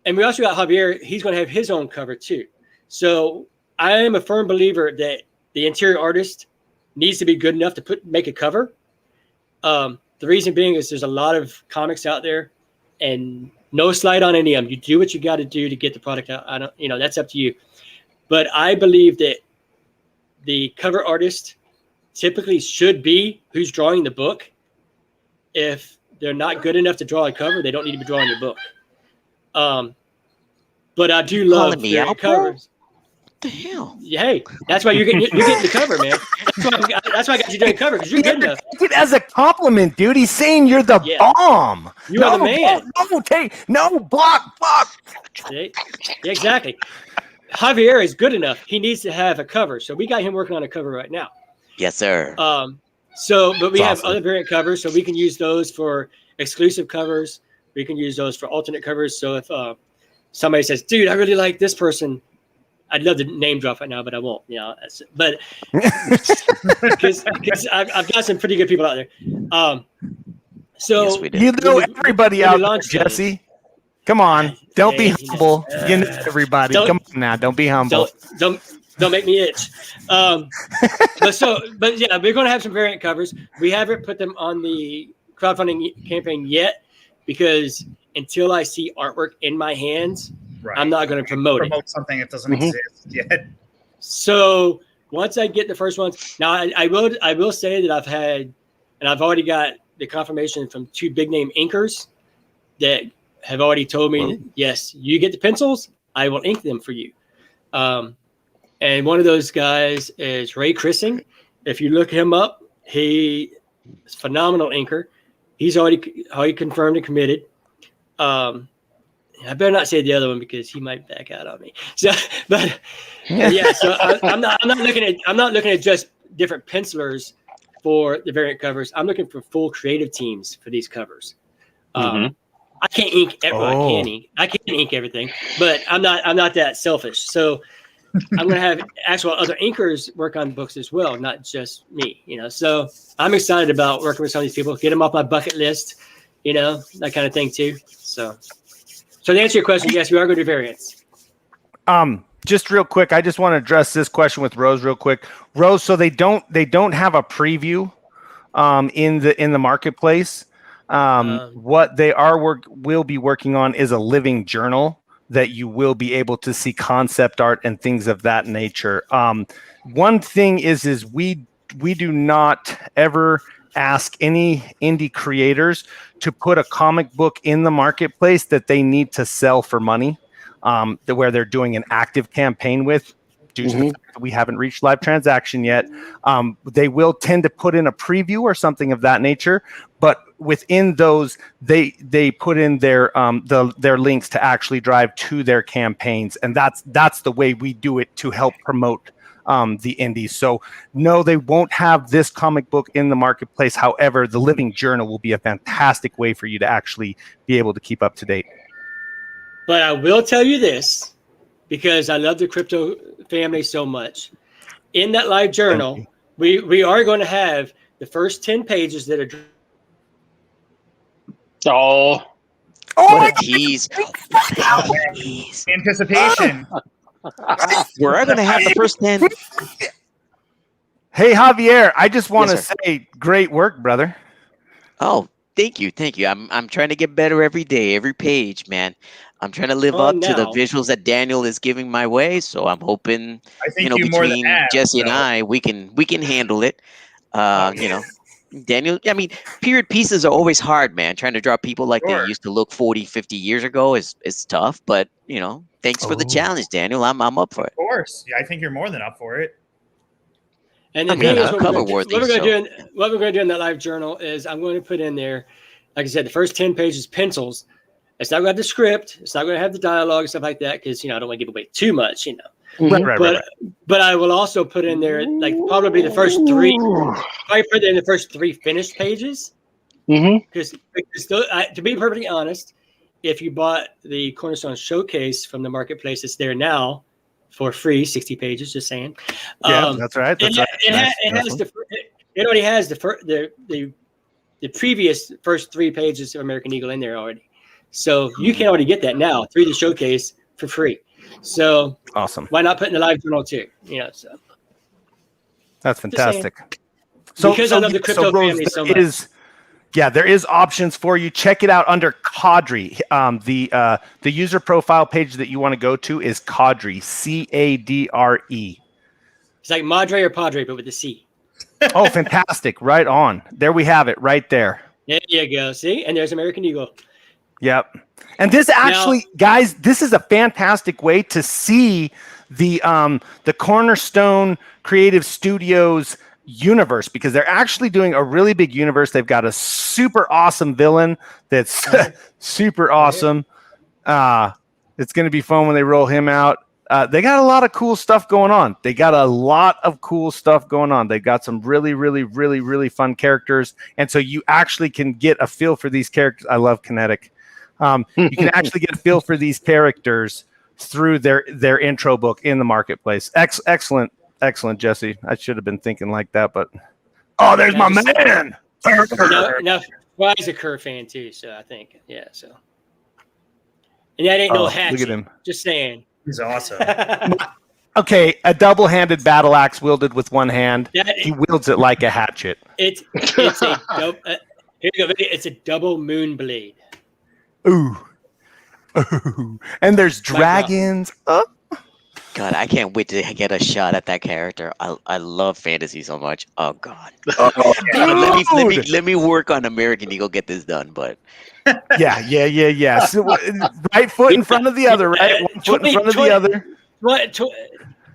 and we also got Javier. He's going to have his own cover too. So I am a firm believer that the interior artist needs to be good enough to make a cover. The reason being is there's a lot of comics out there, and no slight on any of them. You do what you got to do to get the product out. I don't, that's up to you. But I believe that the cover artist typically should be who's drawing the book. If they're not good enough to draw a cover, they don't need to be drawing your book. But I do love Calling me variant out, bro? covers. What the hell? Hey, that's why you're getting the cover, man. That's why I got you doing the cover, because you're good enough. Take it as a compliment, dude. He's saying you're the Yeah. bomb. You are the man. No, block. See? Yeah, exactly. Javier is good enough. He needs to have a cover. So we got him working on a cover right now. Yes, sir. But we That's have awesome. other variant covers, so we can use those for exclusive covers. We can use those for alternate covers. So if somebody says, dude, I really like this person, I'd love to name drop right now, but I won't. But because I've got some pretty good people out there. So Yes, we do. You know when we- everybody when we out there, launch those- Jesse. Come on. Don't be Hey, humble. You know everybody. Don't- Come on now. Don't be humble. Don't make me itch. But yeah, we're going to have some variant covers. We haven't put them on the crowdfunding campaign yet, because until I see artwork in my hands, I'm not going to promote something that doesn't exist yet. So once I get the first ones, now I will say that I've had, and I've already got the confirmation from 2 big name inkers that have already told me, yes, you get the pencils, I will ink them for you. And one of those guys is Ray Chrising. If you look him up, he is a phenomenal inker. He's already confirmed and committed. I better not say the other one because he might back out on me. So, but yeah, so I'm not looking at just different pencilers for the variant covers. I'm looking for full creative teams for these covers. I can't ink. I can't ink everything, but I'm not that selfish. So I'm going to have actual other inkers work on books as well, not just me. So I'm excited about working with some of these people, get them off my bucket list, that kind of thing too. So to answer your question, yes, we are going to do variants. Just real quick, I just want to address this question with Rose real quick. Rose, so they don't have a preview in the marketplace. What they will be working on is a living journal that you will be able to see concept art and things of that nature. One thing is we do not ever ask any indie creators to put a comic book in the marketplace that they need to sell for money, where they're doing an active campaign with. Due to the fact that we haven't reached live transaction yet, they will tend to put in a preview or something of that nature. But within those, they put in their links to actually drive to their campaigns, and that's the way we do it to help promote the indies. So no, they won't have this comic book in the marketplace. However, the living journal will be a fantastic way for you to actually be able to keep up to date. But I will tell you this, because I love the crypto family so much. In that live journal, we are going to have the first 10 pages that are. What a tease. Anticipation. We're going to have the first 10. Hey, Javier, I just want to say great work, brother. Oh, thank you. I'm trying to get better every day, every page, man. I'm trying to live up to the visuals that Daniel is giving my way. So I'm hoping, between Jesse and I, we can handle it. Daniel, I mean, period pieces are always hard, man. Trying to draw people like they used to look 40, 50 years ago is tough. But, thanks for the challenge, Daniel. I'm up for it. Of course. Yeah, I think you're more than up for it. And the thing is, what we're going to do in that live journal is I'm going to put in there, like I said, the first 10 pages pencils. It's not going to have the script. It's not going to have the dialogue and stuff like that because, I don't want to give away too much, Right. But I will also put in there, like, probably the first 3. I put in the first 3 finished pages. Because to be perfectly honest, if you bought the Cornerstone Showcase from the marketplace, it's there now for free, 60 pages, just saying. Yeah, that's right. It already has the previous first 3 pages of American Eagle in there already. So you can already get that now through the showcase for free. So awesome. Why not put in the live journal too? So that's fantastic. So because I love the crypto family so much. There is options for you. Check it out under Cadre. The user profile page that you want to go to is Cadre, Cadre. It's like Madre or Padre, but with the C. Oh, fantastic! Right on. There we have it. Right there. There you go. See, and there's American Eagle. Yep. And this actually, guys, this is a fantastic way to see the Cornerstone Creative Studios universe, because they're actually doing a really big universe. They've got a super awesome villain that's super awesome. It's going to be fun when they roll him out. They got a lot of cool stuff going on. They got some really, really, really, really fun characters. And so you actually can get a feel for these characters. I love Kinetic. You can actually get a feel for these characters through their intro book in the marketplace. Excellent, Jesse. I should have been thinking like that, but there's my man. Now, Fry's a Kerr fan too, so I think, so. And that ain't no hatchet. Look at him. Just saying. He's awesome. Okay, a double-handed battle axe wielded with one hand. He wields it like a hatchet. It's a double moon blade. Ooh. Ooh. And there's dragons. God, I can't wait to get a shot at that character. I love fantasy so much. Oh God. Oh, Let me work on American Eagle, get this done. But yeah. So, right foot in front of the other, right? One foot in front of the other.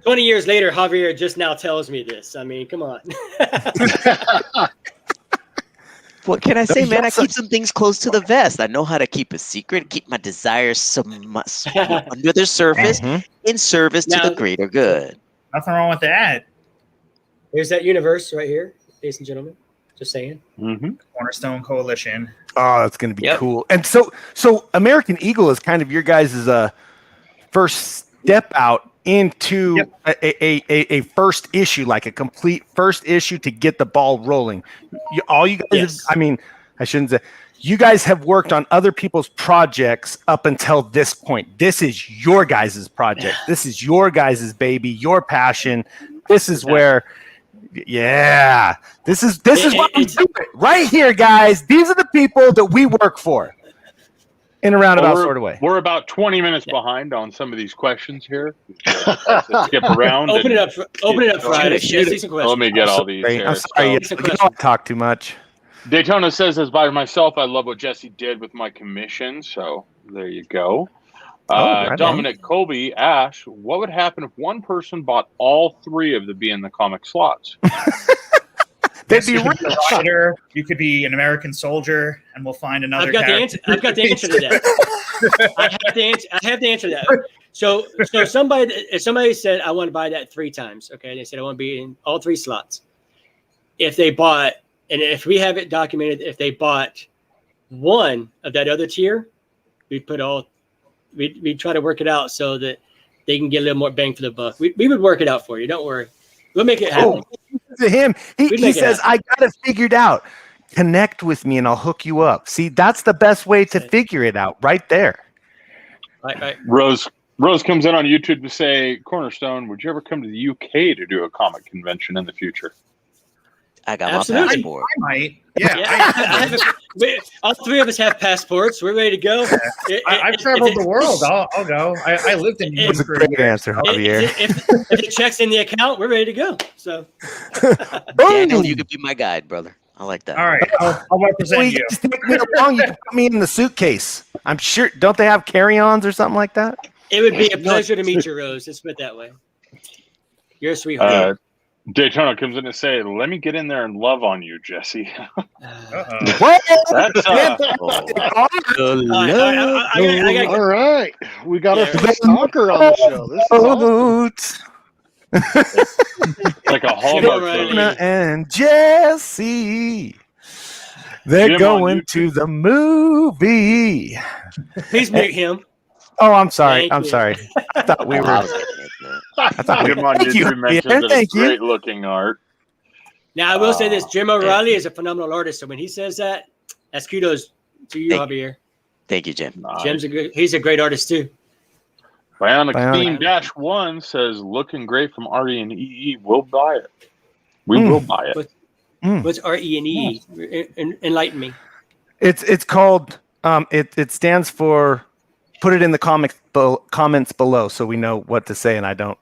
20 years later, Javier just now tells me this. I mean, come on. what can I say, man? I keep some things close to the vest. I know how to keep a secret, keep my desires under the surface in service to the greater good. Nothing wrong with that. Here's that universe right here, ladies and gentlemen. Just saying. Cornerstone Coalition. Oh, that's going to be cool. And so American Eagle is kind of your guys' first step out into a first issue, like a complete first issue to get the ball rolling. All you guys, I mean, I shouldn't say, you guys have worked on other people's projects up until this point. This is your guys' project. This is your guys' baby, your passion. This is where, this is what we do right here, guys. These are the people that we work for. In a roundabout sort of way. We're about 20 minutes behind on some of these questions here. Let's skip around. Open it up, Friday. Let me get all these here. I'm sorry, you don't talk too much. Daytona says, as by myself, I love what Jesse did with my commission. So there you go. Dominic Colby asked, what would happen if one person bought all 3 of the Be in the Comic slots? They'd be rich. You could be an American soldier, and we'll find another. I've got the answer to that. I have the answer to that. So if somebody said I want to buy that 3 times, okay, they said I want to be in all 3 slots. If they bought, and if we have it documented, if they bought one of that other tier, we try to work it out so that they can get a little more bang for the buck. We would work it out for you. Don't worry. We'll make it happen. To him, he says, I got it figured out. Connect with me and I'll hook you up. See, that's the best way to figure it out right there. Right. Rose comes in on YouTube to say, Cornerstone, would you ever come to the UK to do a comic convention in the future? I got my passport. I might. Yeah. All 3 of us have passports. We're ready to go. I've traveled the world. I'll go. I lived in Europe. That's a great answer, Javier. If it checks in the account, we're ready to go. So, Daniel, you could be my guide, brother. I like that. All right. I'll represent you. Take me along. You can put me in the suitcase. I'm sure. Don't they have carry-ons or something like that? It would be a pleasure to meet you, Rose. Let's put it that way. You're a sweetheart. Daytona comes in to say, let me get in there and love on you, Jesse. What? That's all right. We got our first talker on the show. This is awesome. Like a Hallmark movie. And Jesse. They're going to the movie. Please mute him. Oh, I'm sorry. Thank I'm you. sorry. I thought we were. Jim on YouTube mentioned that it's great looking art. Now, I will say this. Jim O'Reilly is a phenomenal artist. So when he says that, that's kudos to you, Javier. Thank you, Jim. Jim's he's a great artist, too. Bionic Theme-1 says, looking great from RE and EE. We'll buy it. We will buy it. What's RE and EE? Enlighten me. It's called, it stands for, put it in the comments below so we know what to say and I don't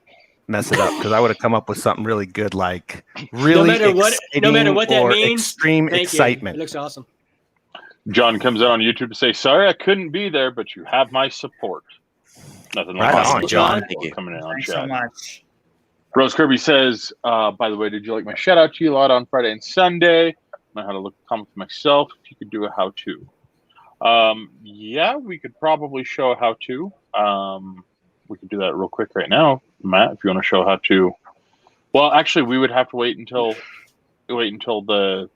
mess it up, because I would have come up with something really good, like really no matter what that means, extreme excitement. It looks awesome. John comes out on YouTube to say, sorry I couldn't be there, but you have my support. Nothing like that. John. Thank you. Coming in on Thanks chat. so much. Rose Kirby says, by the way, did you like my shout out to you a lot on Friday and Sunday? I know how to look at comics myself. If you could do a how-to. Yeah, we could probably show a how-to. We could do that real quick right now, Matt, if you want to show how to. Well, actually, we would have to wait until the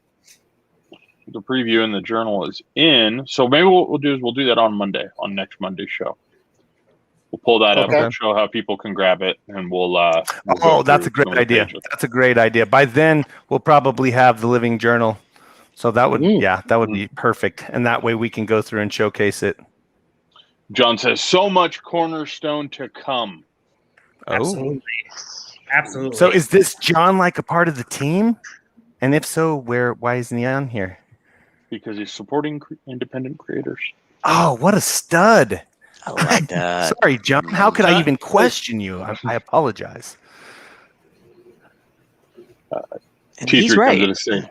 preview and the journal is in. So maybe what we'll do is we'll do that on Monday, on next Monday's show. We'll pull that up and show how people can grab it, and we'll that's a great idea. That's a great idea. By then, we'll probably have the living journal. So that would, that would be perfect. And that way we can go through and showcase it. John says, so much Cornerstone to come. Absolutely. Absolutely. So is this John like a part of the team? And if so, why isn't he on here? because he's supporting independent creators. Oh, what a stud! I like that. Sorry, John. How could I even question you? I apologize. And T3 he's comes right. in and say,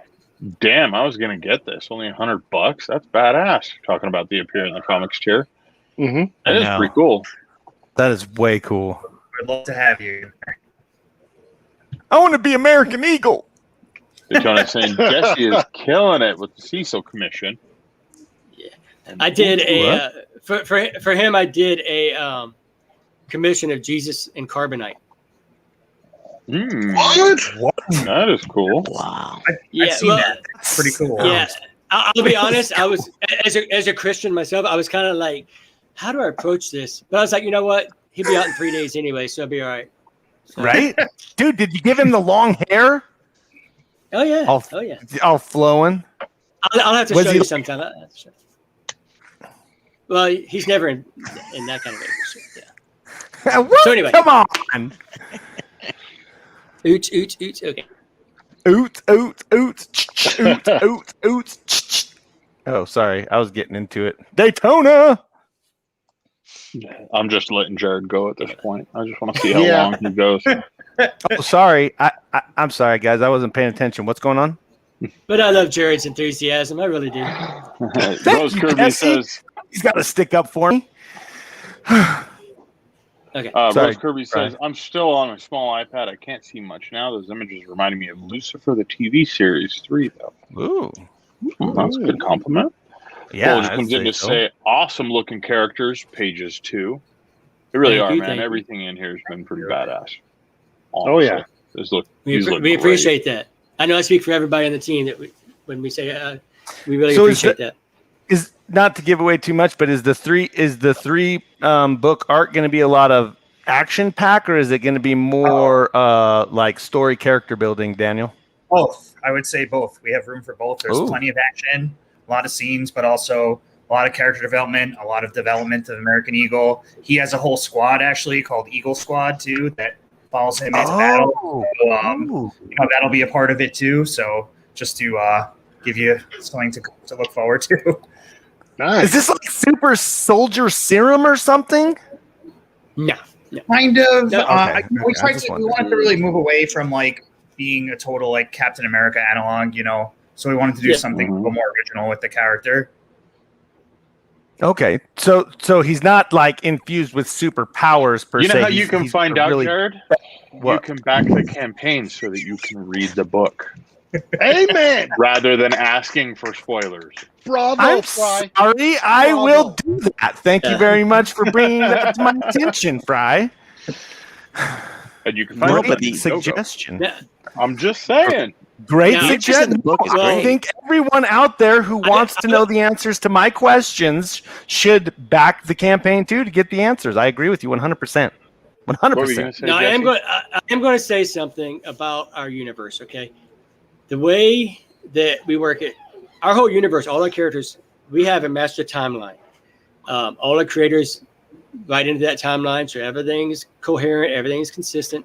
"Damn, I was gonna get this. Only $100. That's badass." Talking about the appear in the comics chair. Mm-hmm. That is pretty cool. That is way cool. We'd love to have you. I want to be American Eagle. Daytona's saying Jesse is killing it with the Cecil commission. Yeah, I did for him. I did a commission of Jesus in carbonite. What? That is cool. Wow. I've seen that. It's pretty cool. Yeah, I'll be honest. I was as a Christian myself. I was kind of like, how do I approach this? But I was like, you know what? He'll be out in 3 days anyway, so I'll be all right. So, Right, dude? Did you give him the long hair? Oh yeah. All flowing. I'll have to Was show he- you sometime. Well, he's never in that kind of age. So, yeah. What? So anyway. Come on. Oots. Okay. Oot. Oh, sorry. I was getting into it. Daytona. I'm just letting Jared go at this point. I just want to see how Yeah. long he goes. Oh, sorry. I'm sorry, guys. I wasn't paying attention. What's going on? But I love Jared's enthusiasm. I really do. Rose you, Kirby Jesse. says. He's got to stick up for me. Okay. Sorry, Rose Kirby says, "I'm still on a small iPad. I can't see much now. Those images reminding me of Lucifer, the TV series 3, though." Ooh. That's a good compliment. Yeah. Well, just comes in to say, awesome looking characters, pages 2. They really Thank are, you, man. thank you. Everything in here has been pretty badass. Oh, yeah. We appreciate that. I know I speak for everybody on the team that when we say we really So appreciate that. Is not to give away too much, but is the three book arc going to be a lot of action pack, or is it going to be more like story character building, Daniel? Both. I would say both. We have room for both. There's plenty of action, a lot of scenes, but also a lot of character development, a lot of development of American Eagle. He has a whole squad actually called Eagle Squad too that follows him into battle. So, that'll be a part of it too. So just to give you something to look forward to. Nice. Is this like super soldier serum or something? No. Kind of. No, okay. We Okay, I just we wondered. wanted to really move away from like being a total like Captain America analog, So we wanted to do something a little more original with the character. Okay, so he's not like infused with superpowers per se. You know how you He's- can he's find a out, really- Jared? What? You can back the campaign so that you can read the book Amen. rather than asking for spoilers. Bravo, I'm Fry. sorry. I Bravo. will do that. Thank you very much for bringing that to my attention, Fry. And you can find out Great the suggestion. Yeah. I'm just saying. Great Now, suggestion. the book is I great. think everyone out there who wants to know the answers to my questions should back the campaign too to get the answers. I agree with you 100%. What were you going to 100%. say, Now I Jesse? am going to say something about our universe. Okay, the way that we work it, our whole universe, all our characters, we have a master timeline. All our creators write into that timeline, so everything's coherent, everything's consistent.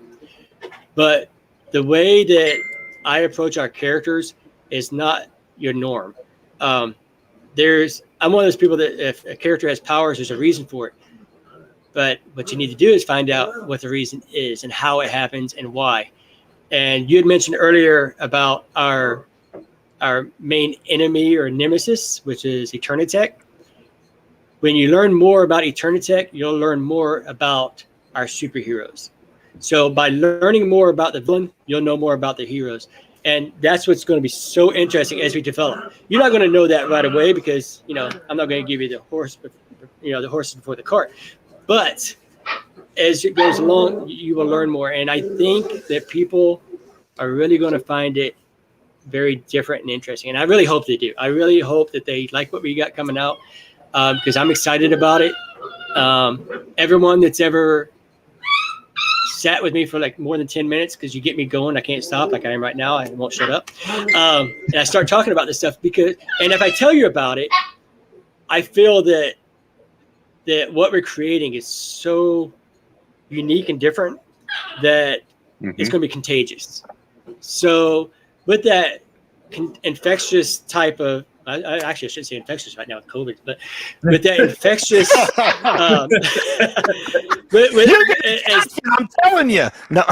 But the way that I approach our characters is not your norm. I'm one of those people that if a character has powers, there's a reason for it. But what you need to do is find out what the reason is and how it happens and why. And you had mentioned earlier about our main enemy or nemesis, which is Eternitech. When you learn more about Eternitech, you'll learn more about our superheroes. So by learning more about the villain, you'll know more about the heroes. And that's what's going to be so interesting as we develop. You're not going to know that right away because, I'm not going to give you the horse, the horses before the cart. But as it goes along, you will learn more. And I think that people are really going to find it very different and interesting. And I really hope they do. I really hope that they like what we got coming out because I'm excited about it. Everyone that's ever sat with me for like more than 10 minutes because you get me going. I can't stop like I am right now. I won't shut up. And I start talking about this stuff and if I tell you about it, I feel that what we're creating is so unique and different that it's going to be contagious. So with that infectious type of I actually should say infectious right now with COVID, but with that infectious, I'm telling you. No.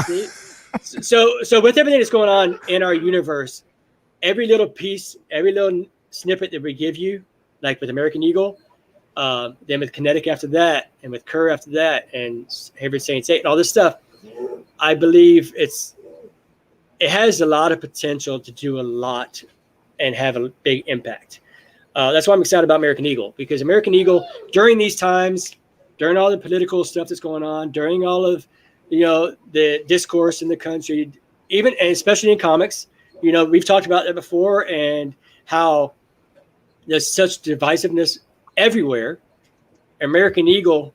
So with everything that's going on in our universe, every little piece, every little snippet that we give you, like with American Eagle, then with Kinetic after that, and with Kerr after that, and Hayward Saint and all this stuff, I believe it has a lot of potential to do a lot and have a big impact. That's why I'm excited about American Eagle, because American Eagle, during these times, during all the political stuff that's going on, during all of the discourse in the country, even and especially in comics, we've talked about that before, and how there's such divisiveness everywhere. American Eagle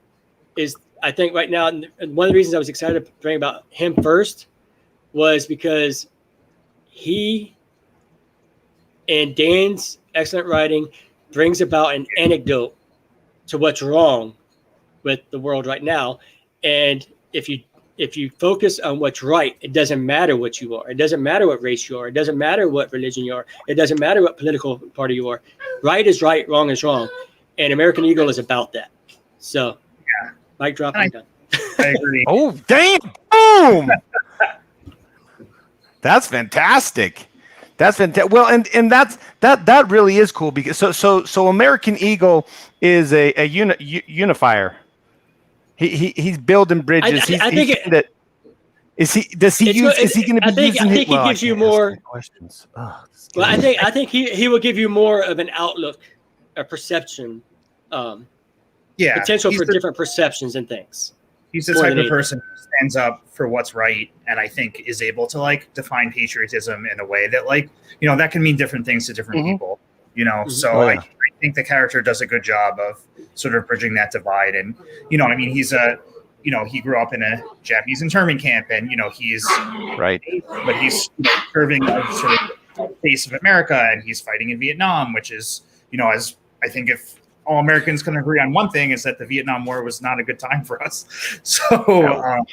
is, I think, right now, and one of the reasons I was excited to bring about him first was because he and Dan's excellent writing brings about an anecdote to what's wrong with the world right now. And if you focus on what's right, it doesn't matter what you are. It doesn't matter what race you are. It doesn't matter what religion you are. It doesn't matter what political party you are. Right is right, wrong is wrong. And American Eagle is about that. So, yeah, mic drop. I'm done. I agree. Oh, damn! Boom! That's fantastic. That's fantastic. Well, and that really is cool, because so American Eagle is a unifier. He's building bridges. I think is he going to be using? I think he gives you more questions. Well, I think he will give you more of an outlook, a perception, potential for different perceptions and things. He's the type of person who stands up for what's right, and I think is able to define patriotism in a way that that can mean different things to different people. So I think the character does a good job of sort of bridging that divide. And he's he grew up in a Japanese internment camp, and he's right, but he's serving as sort of face of America, and he's fighting in Vietnam, which is as I think if all Americans can agree on one thing, is that the Vietnam War was not a good time for us. So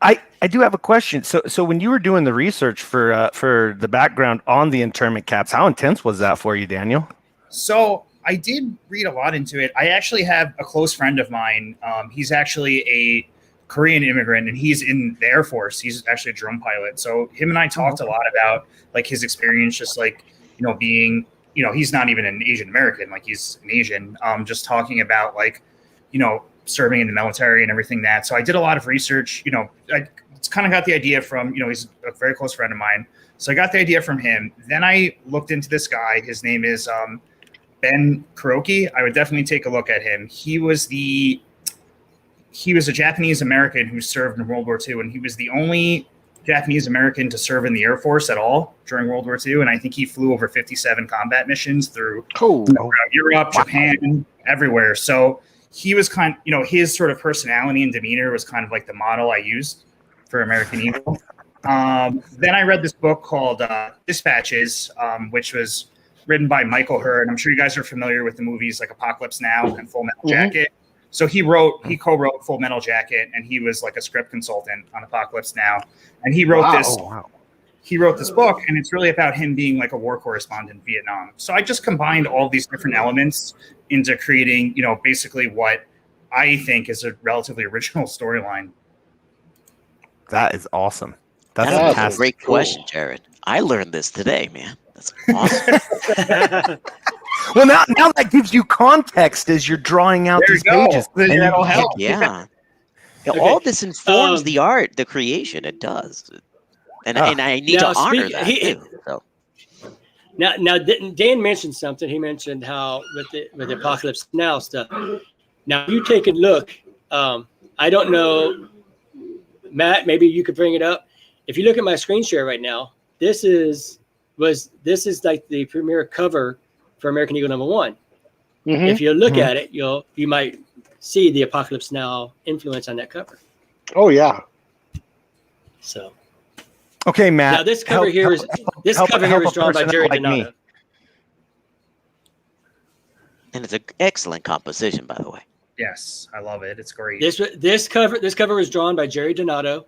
I do have a question. So when you were doing the research for the background on the internment camps, how intense was that for you, Daniel? So I did read a lot into it. I actually have a close friend of mine. He's actually a Korean immigrant, and he's in the Air Force. He's actually a drone pilot. So him and I talked a lot about his experience, just being, he's not even an Asian American, he's an Asian, just talking about serving in the military and everything that. So I did a lot of research, I kind of got the idea from, he's a very close friend of mine. So I got the idea from him. Then I looked into this guy. His name is Ben Kuroki. I would definitely take a look at him. He was a Japanese American who served in World War II, and he was the only Japanese American to serve in the Air Force at all during World War II. And I think he flew over 57 combat missions through Europe, Japan, everywhere. So he was his sort of personality and demeanor was kind of like the model I used for American Eagle. Then I read this book called Dispatches, which was written by Michael Hurd. I'm sure you guys are familiar with the movies like Apocalypse Now and Full Metal Jacket. So he co-wrote Full Metal Jacket, and he was a script consultant on Apocalypse Now. And he wrote he wrote this book, and it's really about him being a war correspondent in Vietnam. So I just combined all these different elements into creating, basically what I think is a relatively original storyline. That is awesome. That's a great question, Jared. I learned this today, man. That's awesome. Well, now that gives you context as you're drawing out these pages. And that'll help. Yeah. All this informs the art, the creation. It does. And I need to honor that too. So. Now, Dan mentioned something. He mentioned how with the Apocalypse Now stuff. Now, you take a look. I don't know, Matt. Maybe you could bring it up. If you look at my screen share right now, this is the premiere cover for American Eagle #1. If you look at it, you might see the Apocalypse Now influence on that cover. Oh yeah. So. Okay, Matt. Now this cover here is drawn by Jerry Donato. And it's an excellent composition, by the way. Yes, I love it. It's great. This cover was drawn by Jerry Donato.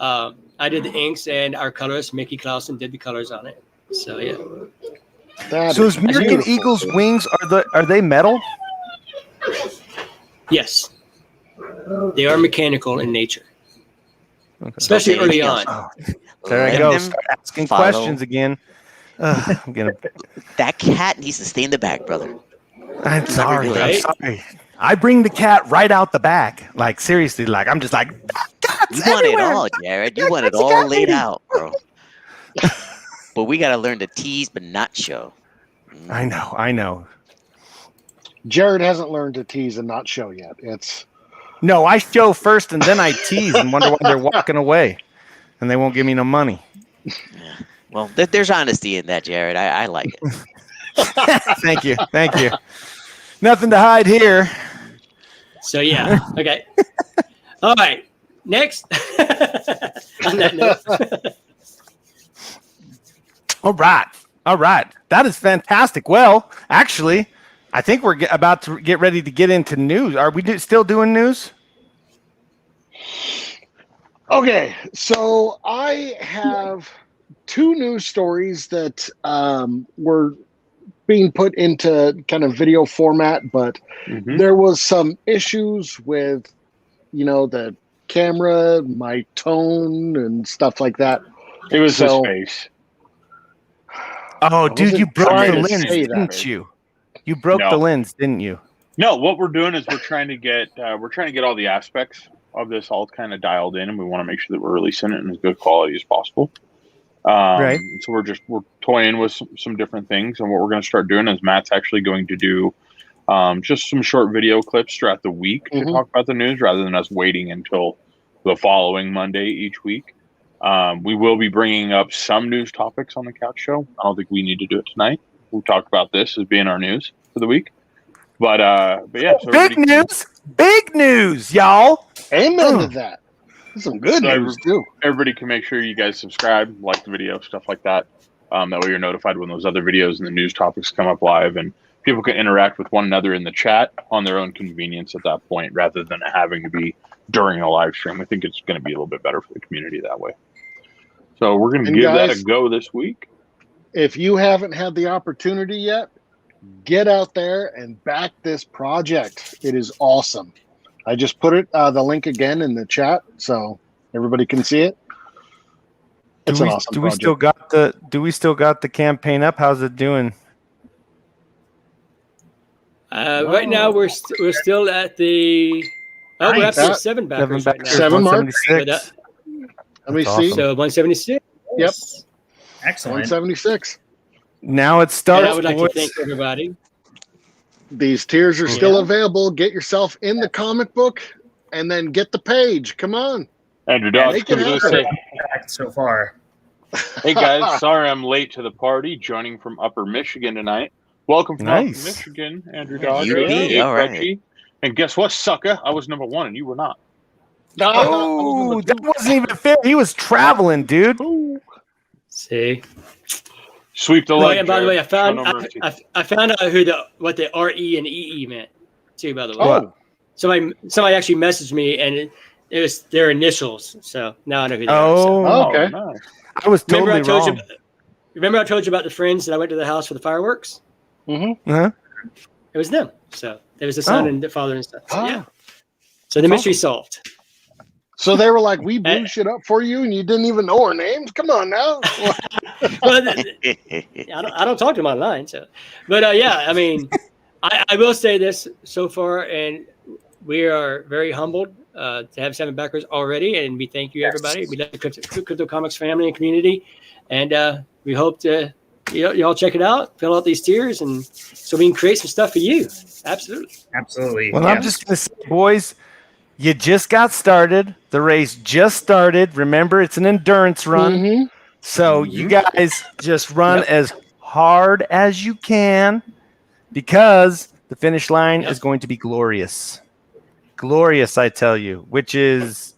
I did the inks, and our colorist Mickey Clausen did the colors on it. So yeah. That So is is American beautiful. Eagle's wings are they metal? Yes, they are mechanical in nature, Okay. especially Okay, early Indian. on. Oh, there I Let go. them Start asking follow. questions again. I'm gonna. That cat needs to stay in the back, brother. I'm sorry. do it. I'm Right? sorry. I bring the cat right out the back. Like seriously. Like I'm just like cats You want it everywhere. all, Jared. You want it It's a all cat laid lady. out, bro. But we gotta learn to tease but not show. I know. Jared hasn't learned to tease and not show yet. It's No, I show first and then I tease and wonder why they're walking away, and they won't give me no money. Yeah. Well, there's honesty in that, Jared. I like it. Thank you. Nothing to hide here. So yeah, okay. All right, next. On that note. All right. That is fantastic. Well, actually, I think we're about to get ready to get into news. Are we still doing news? okay. So I have two news stories that were being put into kind of video format, but there was some issues with, the camera, my tone, and stuff like that. It was So- his face. Oh, I dude, you wasn't broke trying the to lens, say that. didn't you? You broke No. the lens, didn't you? No, what we're doing is we're trying to get all the aspects of this all kind of dialed in, and we want to make sure that we're releasing it in as good quality as possible. Right. So we're toying with some different things, and what we're going to start doing is Matt's actually going to do just some short video clips throughout the week to talk about the news, rather than us waiting until the following Monday each week. We will be bringing up some news topics on the couch show. I don't think we need to do it tonight. We'll talk about this as being our news for the week. But yeah, so Big news, y'all. Amen to that. That's some good news too. Everybody can make sure you guys subscribe, like the video, stuff like that. That way you're notified when those other videos and the news topics come up live, and people can interact with one another in the chat on their own convenience at that point, rather than having to be during a live stream. I think it's going to be a little bit better for the community that way. So we're going to give that a go this week. If you haven't had the opportunity yet, get out there and back this project. It is awesome. I just put the link again in the chat so everybody can see it. It's an awesome do project. we still got the campaign up? How's it doing? Right now we're still at the we're up to 7 backers right now. 7 mark. 176. Let me That's see. awesome. So 176. Yep. Excellent. 176. Now it And starts. I would like boys. to thank everybody. These tiers are still available. Get yourself in the comic book and then get the page. Come on. Andrew Dodge Make it comes in and happen. say, So far. hey guys, sorry I'm late to the party, joining from Upper Michigan tonight. Welcome from Nice. Upper Michigan, Andrew Dodge. UP, aka all right. Crutchy. And guess what, sucker? I was number 1 and you were not. Oh, that wasn't even fair. He was traveling, dude. See. Sweep the Oh, leg. and by the way, Jared. Show no mercy. I found out what the RE and EE meant too. By the way, What? somebody actually messaged me, and it was their initials. So now I know who they are. Oh, Okay. Nice. I was totally wrong. Remember I told you about the friends that I went to the house for the fireworks? Uh-huh. It was them. So it was the son Oh. and the father and stuff. So, Ah. yeah. So the mystery solved. So they were like, we blew shit up for you and you didn't even know our names? Come on now. Well, I don't talk to them online. So, but yeah, I mean, I will say this so far, and we are very humbled to have 7 backers already, and we thank you, everybody. We love the CryptoComics family and community, and we hope to y'all check it out, fill out these tiers, and so we can create some stuff for you. Absolutely. Absolutely. Well, yeah. I'm just going to say, boys, you just got started. The race just started. Remember, it's an endurance run. Mhm. So you guys just run as hard as you can, because the finish line is going to be glorious. Glorious, I tell you, which is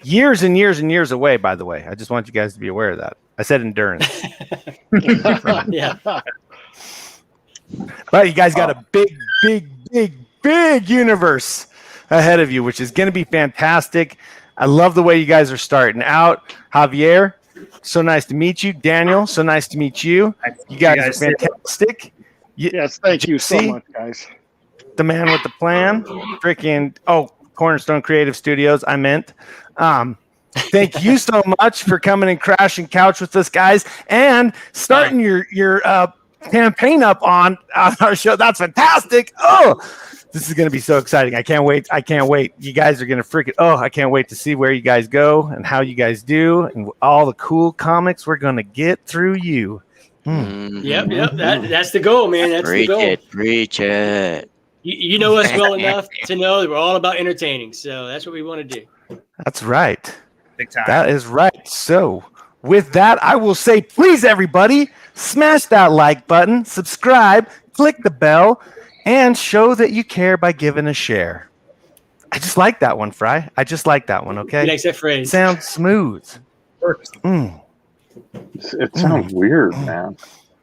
years and years and years away, by the way. I just want you guys to be aware of that. I said endurance. Yeah. But you guys got a big universe ahead of you, which is going to be fantastic. I love the way you guys are starting out. Javier, So nice to meet you, Daniel. So nice to meet you. You guys are fantastic. Yes, thank you so much, guys. The man with the plan, freaking Cornerstone Creative Studios. I meant. Thank you so much for coming and crashing couch with us, guys, and starting your campaign up on our show. That's fantastic. Oh, this is going to be so exciting. I can't wait. You guys are going to I can't wait to see where you guys go and how you guys do and all the cool comics we're going to get through you. Yep. That's the goal, man. That's the goal. Preach it. You know us well enough to know that we're all about entertaining. So that's what we want to do. That's right. Big time. That is right. So with that, I will say, please, everybody, smash that like button, subscribe, click the bell, and show that you care by giving a share. I just like that one, Fry. I just like that one, okay? He likes that phrase. Sounds smooth. It sounds weird, man.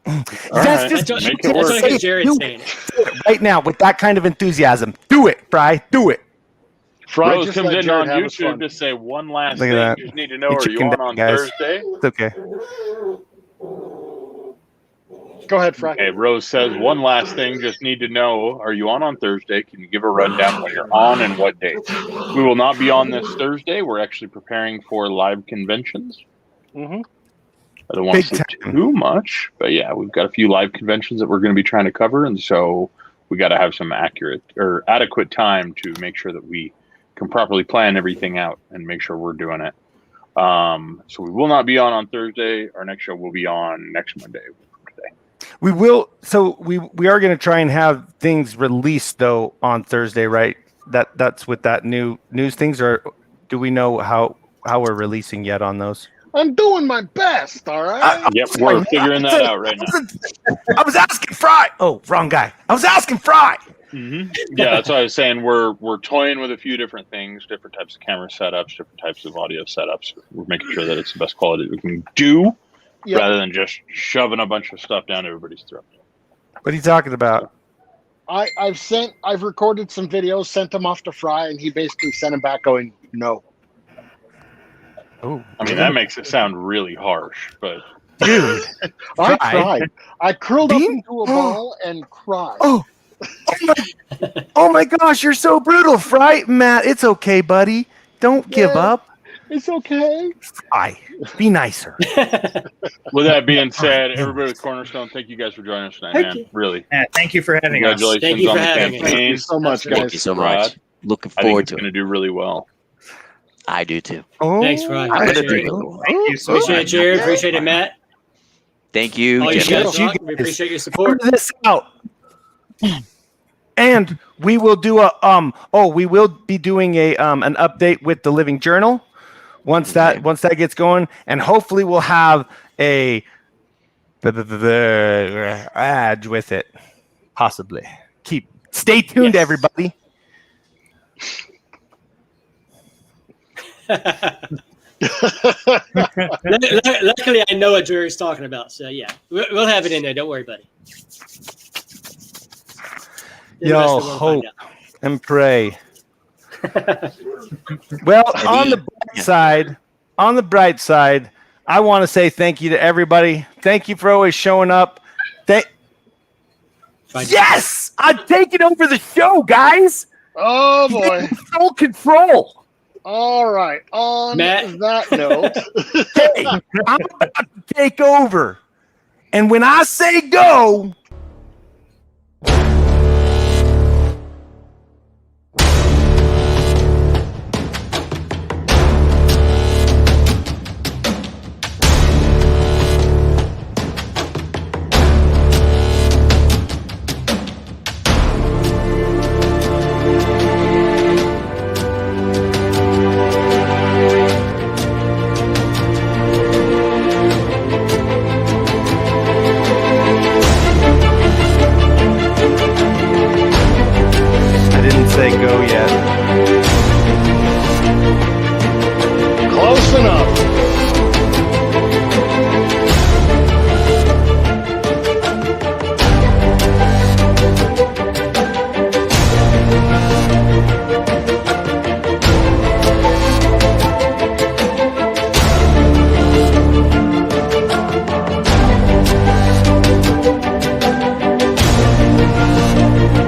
That's what Jared's saying. Do it right now with that kind of enthusiasm. Do it, Fry. Do it. Fry Rose comes in on YouTube to say one last thing. You just need to know, are you on Thursday? It's okay. Go ahead, Fry. Okay, Rose says one last thing. Just need to know, are you on Thursday? Can you give a rundown when you're on and what dates? We will not be on this Thursday. We're actually preparing for live conventions. I don't want to say too much, but yeah, we've got a few live conventions that we're going to be trying to cover, and so we got to have some adequate time to make sure that we can properly plan everything out and make sure we're doing it. So we will not be on Thursday. Our next show will be on next Monday. We will. So we are going to try and have things released though on Thursday, right? That's with that new news things, or do we know how we're releasing yet on those? I'm doing my best. All right. Yep, we're figuring that out right now. I was asking Fry. Oh, wrong guy. I was asking Fry. Yeah, that's what I was saying. We're toying with a few different things, different types of camera setups, different types of audio setups. We're making sure that it's the best quality we can do, rather than just shoving a bunch of stuff down everybody's throat. What are you talking about? I've recorded some videos, sent them off to Fry, and he basically sent them back going, no. Oh, I mean, that makes it sound really harsh, but dude, I cried. I curled up into a ball and cried. Oh my gosh, you're so brutal, Fry. Matt, it's okay, buddy. Don't give up. It's okay. Fry, be nicer. With that being said, everybody with Cornerstone, thank you guys for joining us tonight, man. Really. Yeah, thank you for having us. Congratulations on the campaign. Thank you so much, guys. Thank you so much. Looking I think forward it's to going it. to do really well. I do too. Thanks, Fry. Thank you so much. Appreciate it, Jared. Appreciate it, Matt. Thank you. All you Jenna. guys, we appreciate your support. Figure this out. And we will do we will be doing an update with the Living Journal once that gets going, and hopefully we'll have a ad with it. Possibly. Stay tuned, everybody. Luckily, I know what Jerry's talking about, so yeah, we'll have it in there. Don't worry, buddy. Yo, hope and pray. Well, on the bright side, I want to say thank you to everybody. Thank you for always showing up. Yes, I'm taking over the show, guys. Oh boy, full control. All right. On that note, hey, I'm about to take over, and when I say go. Say go yet.